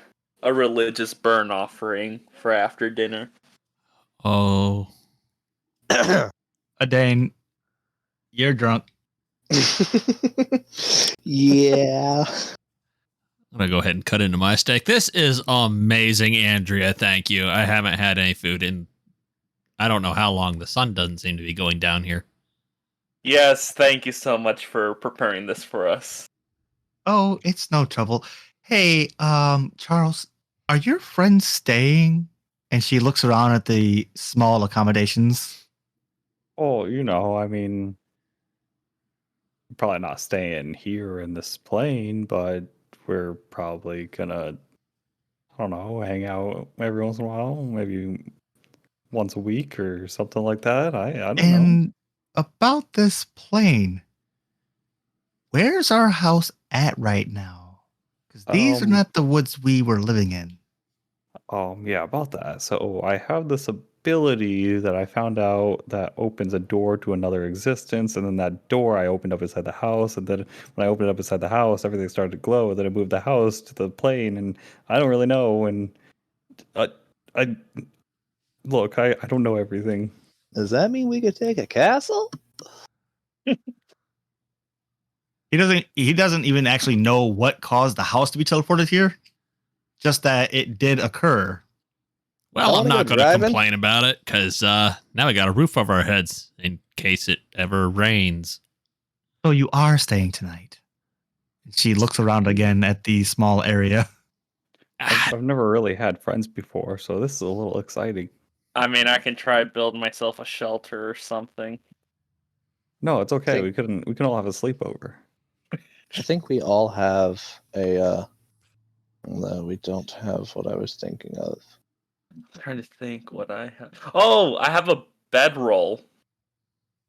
F: a religious burn offering for after dinner.
C: Oh.
A: Adane, you're drunk.
E: Yeah.
C: I'm going to go ahead and cut into my steak. This is amazing, Andrea. Thank you. I haven't had any food in I don't know how long. The sun doesn't seem to be going down here.
F: Yes, thank you so much for preparing this for us.
A: Oh, it's no trouble. Hey, Charles, are your friends staying? And she looks around at the small accommodations.
D: Oh, I mean, probably not staying here in this plane, but we're probably gonna, I don't know, hang out every once in a while, maybe once a week or something like that. I don't know.
A: And about this plane, where's our house at right now? Because these are
D: Um,
A: not the woods we were living in.
D: Yeah, about that. So I have this ability that I found out that opens a door to another existence, and then that door I opened up inside the house, and then when I opened it up inside the house, everything started to glow. And then I moved the house to the plane, and I don't really know. And I look, I don't know everything.
E: Does that mean we could take a castle?
A: He doesn't even actually know what caused the house to be teleported here. Just that it did occur.
C: Well,
E: I
C: I'm
E: wanna
C: not
E: go
C: going to
E: driving.
C: complain about it because now we got a roof over our heads in case it ever rains.
A: So you are staying tonight. She looks around again at the small area.
D: I've never really had friends before, so this is a little exciting.
F: I mean, I can try build myself a shelter or something.
D: No, it's okay.
E: Think-
D: We can all have a sleepover.
E: I think we all have a. No, we don't have what I was thinking of.
F: I'm trying to think what I have. Oh, I have a bedroll.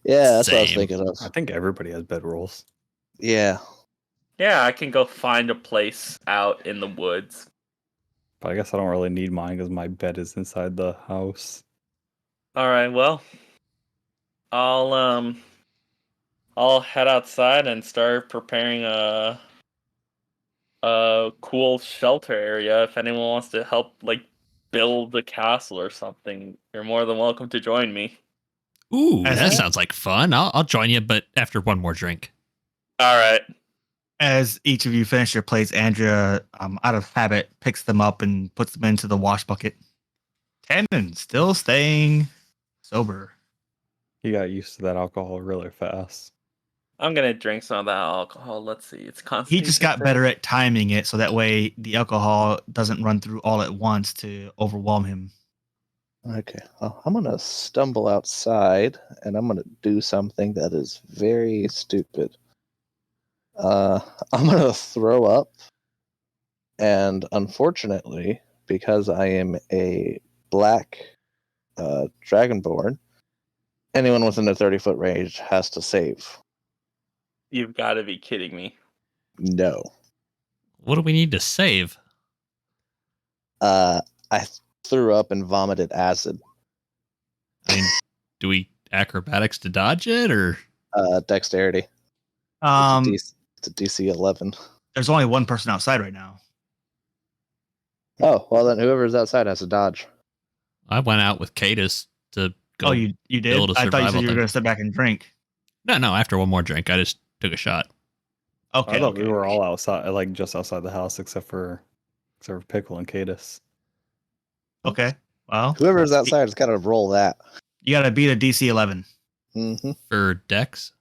E: Yeah, that's what I was
C: Same.
E: thinking of.
D: I think everybody has bedrolls.
E: Yeah.
F: Yeah, I can go find a place out in the woods.
D: But I guess I don't really need mine because my bed is inside the house.
F: All right, well, I'll head outside and start preparing a cool shelter area. If anyone wants to help, like, build a castle or something, you're more than welcome to join me.
C: Ooh,
A: As
C: that
A: he-
C: sounds like fun. I'll join you, but after one more drink.
F: All right.
A: As each of you finish your plates, Andrea, out of habit, picks them up and puts them into the wash bucket. Tannen still staying sober.
D: He got used to that alcohol really fast.
F: I'm gonna drink some of that alcohol. Let's see. It's
A: He
F: constantly.
A: just got better at timing it so that way the alcohol doesn't run through all at once to overwhelm him.
E: Okay. Well, I'm gonna stumble outside and I'm gonna do something that is very stupid. I'm gonna throw up, and unfortunately, because I am a black dragonborn, anyone within the 30-foot range has to save.
F: You've got to be kidding me.
E: No.
C: What do we need to save?
E: I threw up and vomited acid.
C: I mean, do we acrobatics to dodge it or?
E: Dexterity.
A: Um,
E: It's a DC 11.
A: there's only one person outside right now.
E: Oh, well then whoever's outside has to dodge.
C: I went out with Cadus to go.
A: Oh, you did?
C: build a
A: I thought you
C: survival
A: said you were
C: thing.
A: going to sit back and drink.
C: No, after one more drink, I just took a shot.
A: Okay.
D: I thought
A: okay.
D: we were all outside, like just outside the house, except for Pickle and Cadus.
A: Okay. Well,
E: Whoever's outside has got to roll that.
A: you got to beat a DC 11.
E: Mm-hmm.
C: For Dex?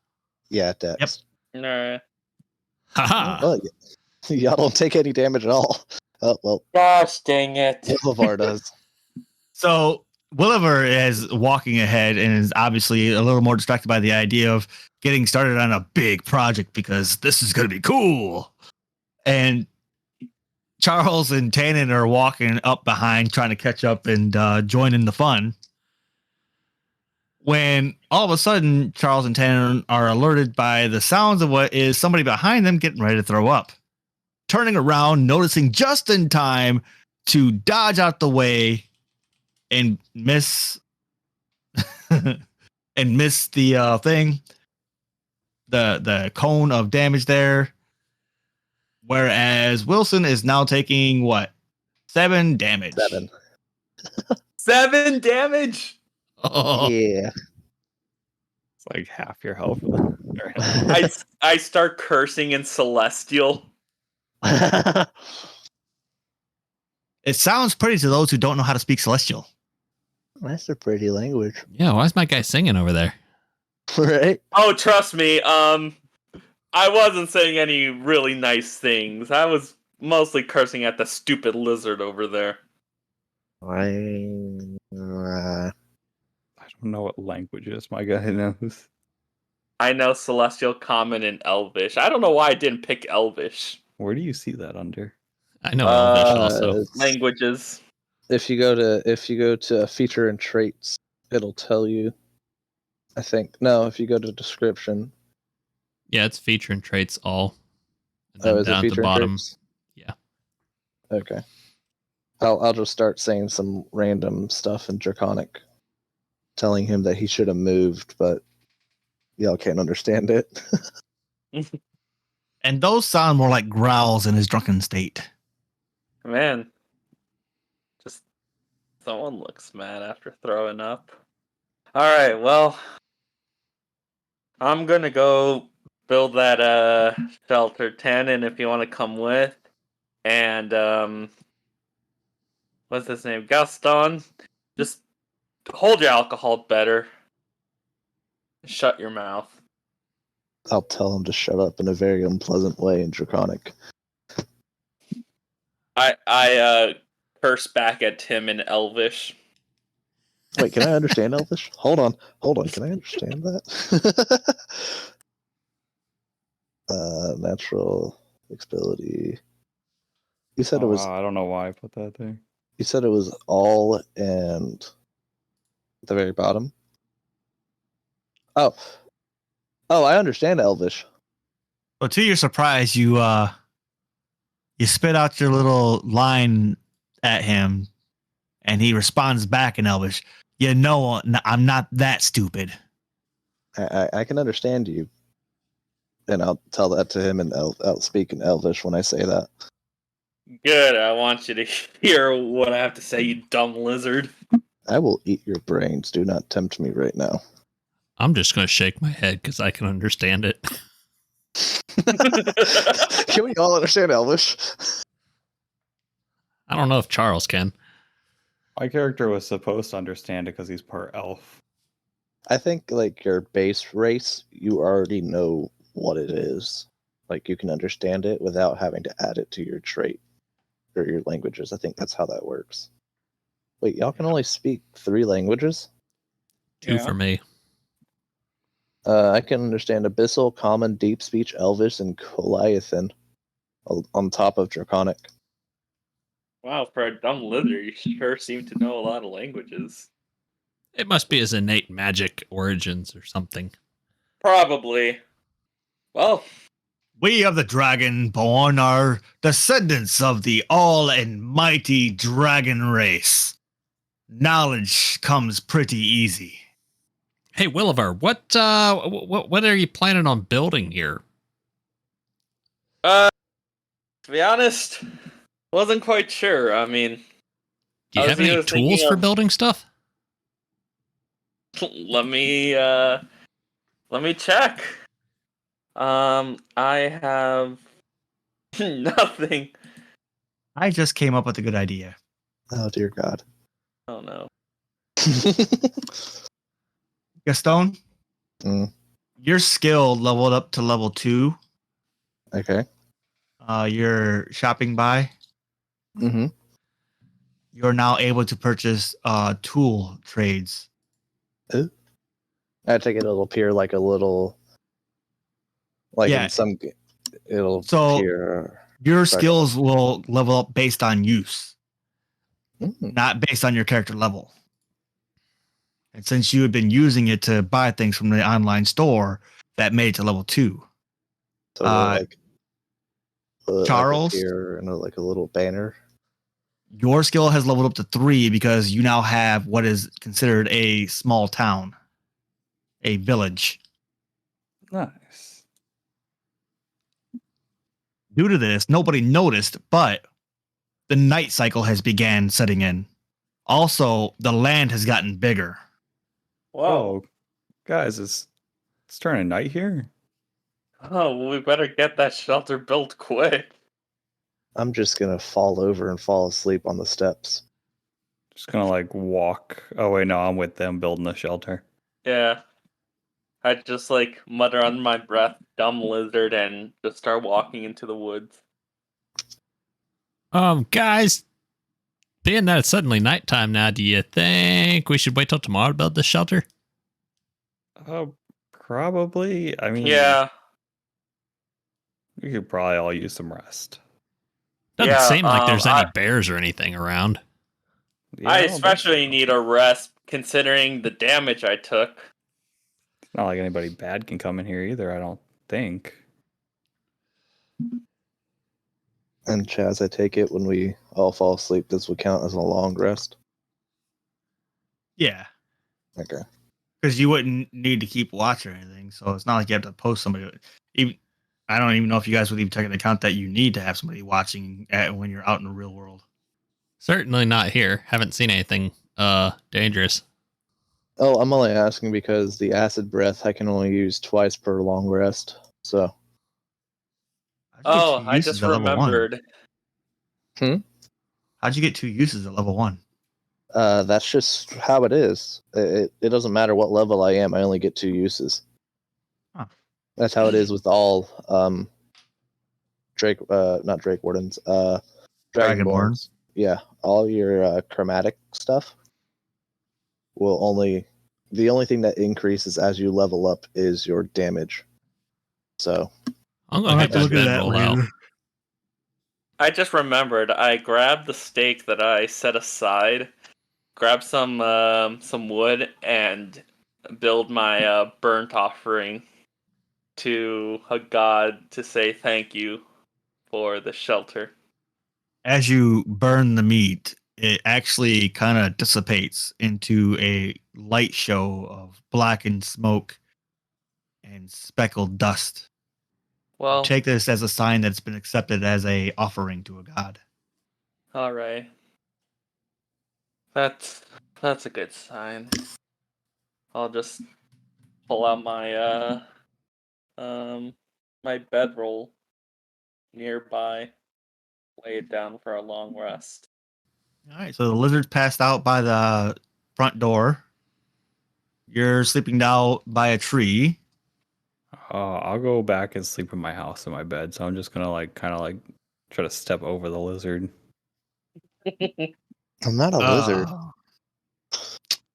E: Yeah, Dex.
A: Yep.
F: Nah.
C: Haha.
E: Well, y'all don't take any damage at all. Oh, well,
F: Gosh dang it.
E: Ilvar does.
A: So Williver is walking ahead and is obviously a little more distracted by the idea of getting started on a big project because this is going to be cool. And Charles and Tannen are walking up behind trying to catch up and join in the fun. When all of a sudden, Charles and Tannen are alerted by the sounds of what is somebody behind them getting ready to throw up. Turning around, noticing just in time to dodge out the way and miss the thing, the cone of damage there. Whereas Wilson is now taking what? 7 damage.
E: 7.
F: 7 damage.
C: Oh,
E: Yeah.
D: It's like half your health.
F: I start cursing in Celestial.
A: It sounds pretty to those who don't know how to speak Celestial.
E: That's a pretty language.
C: yeah. Why is my guy singing over there?
E: Right?
F: Oh, trust me. I wasn't saying any really nice things. I was mostly cursing at the stupid lizard over there.
E: I
D: don't know what languages my guy knows.
F: I know Celestial, Common, and Elvish. I don't know why I didn't pick Elvish.
D: Where do you see that under?
C: I know Elvish also.
E: it's-
F: Languages.
E: if you go to feature and traits, it'll tell you. I think no. If you go to description,
C: Yeah, it's feature and traits all. And then
E: oh, is it
C: down at
E: feature
C: the
E: and
C: bottom.
E: traits?
C: Yeah.
E: Okay. I'll just start saying some random stuff in Draconic, telling him that he should have moved, but y'all can't understand it.
A: And those sound more like growls in his drunken state.
F: Man, just someone looks mad after throwing up. All right, well, I'm gonna go build that shelter 10, and if you want to come with, and what's his name, Gaston, just hold your alcohol better. Shut your mouth.
E: I'll tell him to shut up in a very unpleasant way in Draconic.
F: I curse back at Tim in Elvish.
E: Wait, can I understand Elvish? Hold on. Can I understand that? Natural ability. You said it was.
D: I don't know why I put that there.
E: You said it was all and at the very bottom. Oh, I understand Elvish.
A: But to your surprise, you spit out your little line at him, and he responds back in Elvish. You know, I'm not that stupid.
E: I can understand you, and I'll tell that to him, and I'll speak in Elvish when I say that.
F: Good, I want you to hear what I have to say, you dumb lizard.
E: I will eat your brains. Do not tempt me right now.
C: I'm just going to shake my head because I can understand it.
E: Can we all understand Elvish?
C: I don't know if Charles can.
D: My character was supposed to understand it because he's part elf.
E: I think like your base race, you already know what it is. Like you can understand it without having to add it to your trait or your languages. I think that's how that works. Wait, y'all can only speak 3 languages?
C: 2 for me.
E: I can understand Abyssal, Common, Deep Speech, Elvish, and Goliathan on top of Draconic.
F: Wow, for a dumb lizard, you sure seem to know a lot of languages.
C: It must be his innate magic origins or something.
F: Probably. Well,
A: We of the Dragonborn are descendants of the all and mighty dragon race. Knowledge comes pretty easy.
C: Hey, Williver, what are you planning on building here?
F: to be honest, wasn't quite sure. I mean,
C: Do you
F: I
C: have
F: was
C: any
F: either thinking
C: tools for
F: of-
C: building stuff?
F: let me check. I have nothing.
A: I just came up with a good idea.
E: Oh dear God.
F: Oh no.
A: Gaston,
E: Mm.
A: your skill leveled up to level 2.
E: Okay.
A: Your shopping buy.
E: Mm-hmm.
A: You're now able to purchase tool trades.
E: I take it it'll appear like a little, like
A: Yeah.
E: in some, it'll
A: So-
E: appear.
A: Your
E: Sorry.
A: skills will level up based on use,
E: Mm.
A: not based on your character level. And since you had been using it to buy things from the online store, that made it to level 2.
E: So it'll, like
A: Charles?
E: appear in like a little banner.
A: Your skill has leveled up to 3 because you now have what is considered a small town, a village.
D: Nice.
A: Due to this, nobody noticed, but the night cycle has began setting in. Also, the land has gotten bigger.
F: Whoa.
D: Oh, guys, it's turning night here.
F: Oh, well, we better get that shelter built quick.
E: I'm just gonna fall over and fall asleep on the steps.
D: Just gonna like walk. Oh wait, no, I'm with them building the shelter.
F: Yeah. I just like mutter under my breath, dumb lizard, and just start walking into the woods.
C: Guys, being that it's suddenly nighttime now, do you think we should wait till tomorrow to build this shelter?
D: Probably. I mean,
F: Yeah.
D: we could probably all use some rest.
C: Doesn't
F: Yeah,
C: seem like there's any
F: I-
C: bears or anything around.
D: Yeah,
F: I
D: don't think
F: especially
D: so.
F: need a rest considering the damage I took.
D: It's not like anybody bad can come in here either. I don't think.
E: And Chaz, I take it when we all fall asleep, this would count as a long rest.
A: Yeah,
E: Okay.
A: because you wouldn't need to keep watch or anything. So it's not like you have to post somebody. Even I don't even know if you guys would even take into account that you need to have somebody watching when you're out in the real world.
C: Certainly not here. Haven't seen anything dangerous.
E: Oh, I'm only asking because the acid breath I can only use twice per long rest. So
F: Oh, I just remembered.
A: How'd you get 2 uses at level 1?
E: that's just how it is. It doesn't matter what level I am. I only get 2 uses.
A: Huh.
E: That's how it is with all not Drake Wardens, Dragonborns. Yeah, all your chromatic stuff will the only thing that increases as you level up is your damage. So
C: I'm
A: I'll
C: gonna
A: have
C: get
A: to look
C: that
A: at
C: bed
A: that
C: roll out.
A: later.
F: I just remembered. I grabbed the steak that I set aside, grabbed some wood, and build my burnt offering to a god to say thank you for the shelter.
A: As you burn the meat, it actually kind of dissipates into a light show of blackened smoke and speckled dust.
F: Well,
A: Take this as a sign that it's been accepted as a offering to a god.
F: all right. That's a good sign. I'll just pull out my my bedroll nearby, lay it down for a long rest.
A: All right, so the lizard's passed out by the front door. You're sleeping down by a tree.
D: I'll go back and sleep in my house in my bed. So I'm just gonna kind of try to step over the lizard.
E: I'm not a lizard.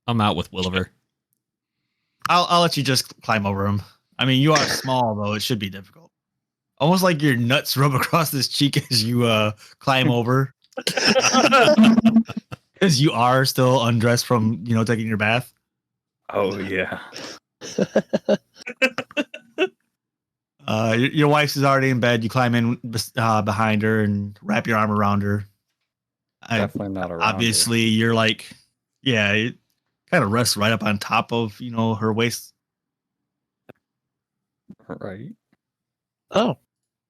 C: I'm out with Williver.
A: I'll let you just climb over him. I mean, you are small though; it should be difficult. Almost like your nuts rub across his cheek as you climb over, because you are still undressed from taking your bath.
D: Oh yeah.
A: Your wife is already in bed. You climb in behind her and wrap your arm around her.
D: Definitely not around.
A: Obviously, you're like, yeah, it kind of rests right up on top of her waist.
D: Right.
E: Oh,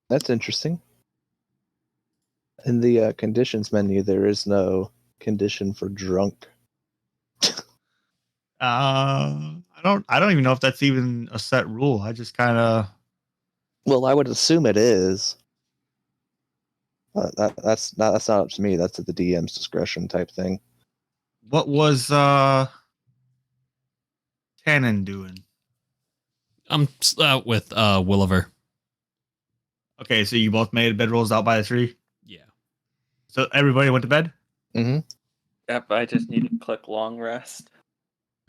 E: that's interesting. In the conditions menu, there is no condition for drunk.
A: I don't even know if that's even a set rule. I just kind of.
E: Well, I would assume it is. That's not up to me. That's at the DM's discretion type thing.
A: What was Tannen doing?
C: I'm out with Williver.
A: Okay, so you both made bedrolls out by the tree.
C: Yeah.
A: So everybody went to bed.
E: Mm-hmm.
F: Yep, I just need to click long rest.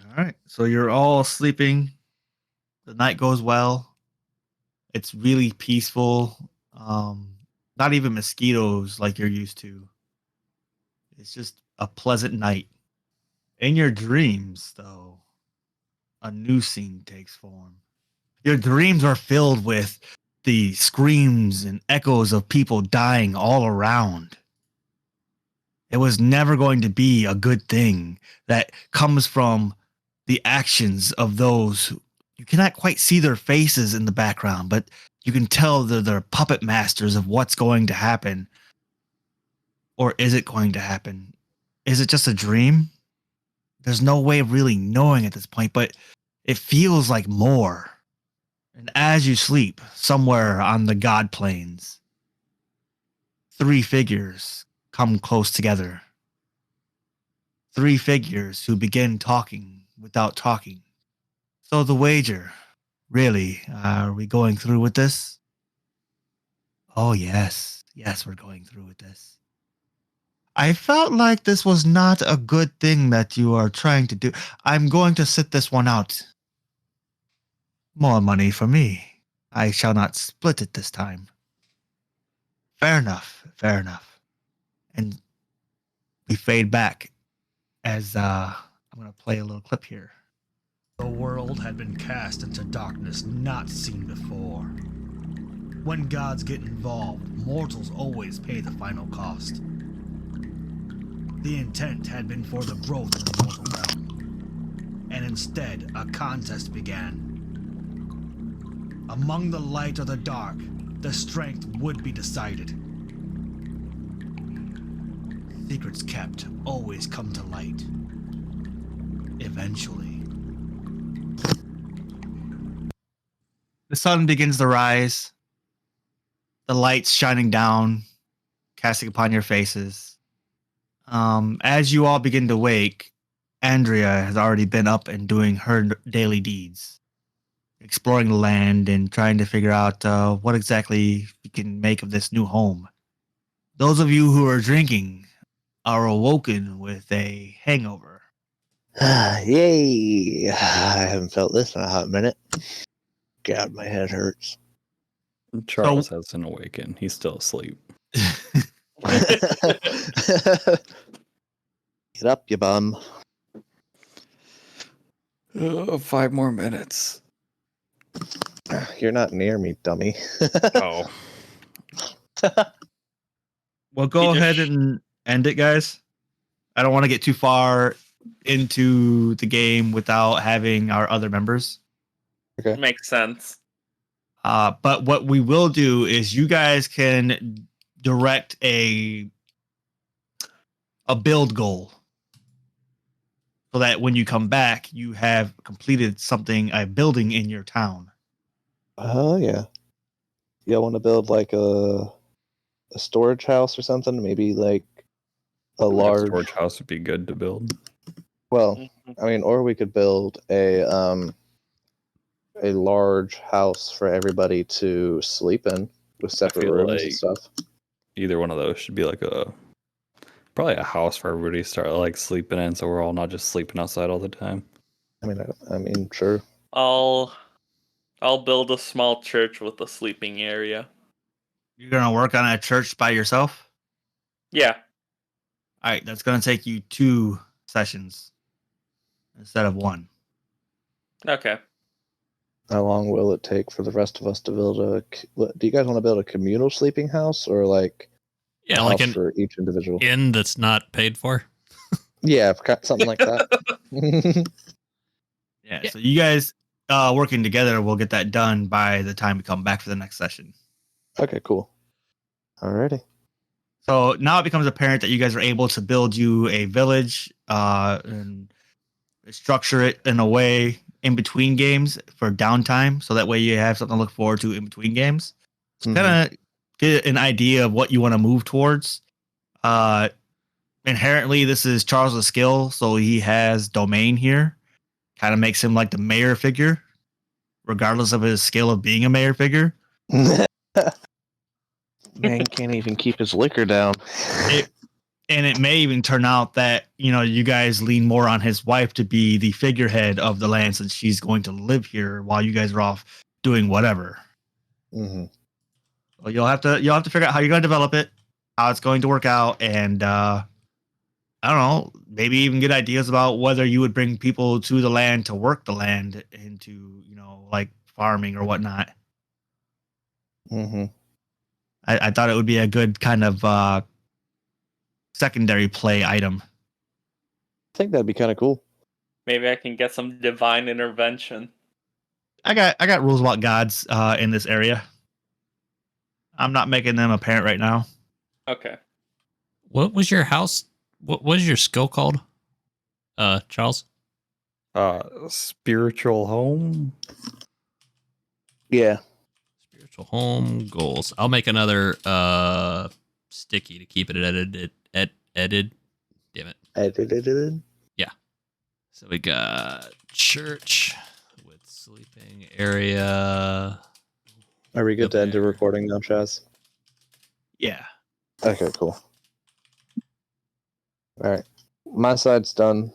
A: All right, so you're all sleeping. The night goes well. It's really peaceful. Not even mosquitoes like you're used to. It's just a pleasant night. In your dreams, though, a new scene takes form. Your dreams are filled with the screams and echoes of people dying all around. It was never going to be a good thing that comes from the actions of those who you cannot quite see their faces in the background, but you can tell they're puppet masters of what's going to happen. Or is it going to happen? Is it just a dream? There's no way of really knowing at this point, but it feels like more. And as you sleep, somewhere on the God plains, 3 figures come close together. 3 figures who begin talking without talking. So the wager, really, are we going through with this? Oh, yes. Yes, we're going through with this. I felt like this was not a good thing that you are trying to do. I'm going to sit this one out. More money for me. I shall not split it this time. Fair enough. Fair enough. And we fade back as I'm going to play a little clip here. The world had been cast into darkness not seen before.
G: When gods get involved, mortals always pay the final cost. The intent had been for the growth of the mortal realm, and instead a contest began. Among the light or the dark, the strength would be decided. Secrets kept always come to light. Eventually.
A: The sun begins to rise, the lights shining down, casting upon your faces. As you all begin to wake, Andrea has already been up and doing her daily deeds, exploring the land and trying to figure out what exactly we can make of this new home. Those of you who are drinking are awoken with a hangover.
B: Yay! I haven't felt this in a hot minute. God, my head hurts.
D: Charles hasn't awakened. He's still asleep.
B: Get up, you bum.
D: 5 more minutes.
E: You're not near me, dummy.
D: Oh.
A: Well, go
F: He
A: ahead
F: just-
A: and end it, guys. I don't want to get too far into the game without having our other members.
F: Makes sense.
A: But what we will do is you guys can direct a build goal so that when you come back, you have completed a building in your town.
E: Oh yeah. Y'all want to build like a storage house or something? Maybe like a large.
D: storage house would be good to build.
E: Well,
F: Mhm.
E: I mean, or we could build a large house for everybody to sleep in with separate
D: feel
E: rooms and
D: like-
E: stuff.
D: Either one of those should be like probably a house for everybody to start like sleeping in, so we're all not just sleeping outside all the time.
E: I mean, sure.
F: I'll build a small church with a sleeping area.
A: You're going to work on a church by yourself?
F: Yeah.
A: All right, that's going to take you 2 sessions instead of 1.
F: Okay.
E: How long will it take for the rest of us to build do you guys want to build a communal sleeping house or like
C: Yeah,
E: a
C: like
E: house
C: an
E: for each individual?
C: inn that's not paid for.
E: Yeah, something like that.
A: Yeah,
C: Yeah.
A: so you guys working together will get that done by the time we come back for the next session.
E: Okay, cool. Alrighty.
A: So now it becomes apparent that you guys are able to build you a village and structure it in a way in between games for downtime. So that way you have something to look forward to in between games. So
E: Mhm.
A: kind of get an idea of what you want to move towards. Inherently, this is Charles' skill. So he has domain here. Kind of makes him like the mayor figure, regardless of his skill of being a mayor figure.
E: Man can't even keep his liquor down.
A: And it may even turn out that, you guys lean more on his wife to be the figurehead of the land since she's going to live here while you guys are off doing whatever.
E: Hmm.
A: So you'll have to figure out how you're going to develop it, how it's going to work out, and I don't know, maybe even get ideas about whether you would bring people to the land to work the land into, like farming or whatnot.
E: Hmm.
A: I thought it would be a good kind of secondary play item.
E: I think that'd be kind of cool.
F: Maybe I can get some divine intervention.
A: I got rules about gods in this area. I'm not making them apparent right now.
F: Okay.
C: What was your house? What was your skill called? Charles?
D: Spiritual home.
E: Yeah.
C: Spiritual home goals. I'll make another sticky to keep it edited. Damn it. So we got church with sleeping area.
E: Are we good to end the
C: There.
E: recording now, Chaz?
A: Yeah.
E: Okay, cool. All right. My side's done.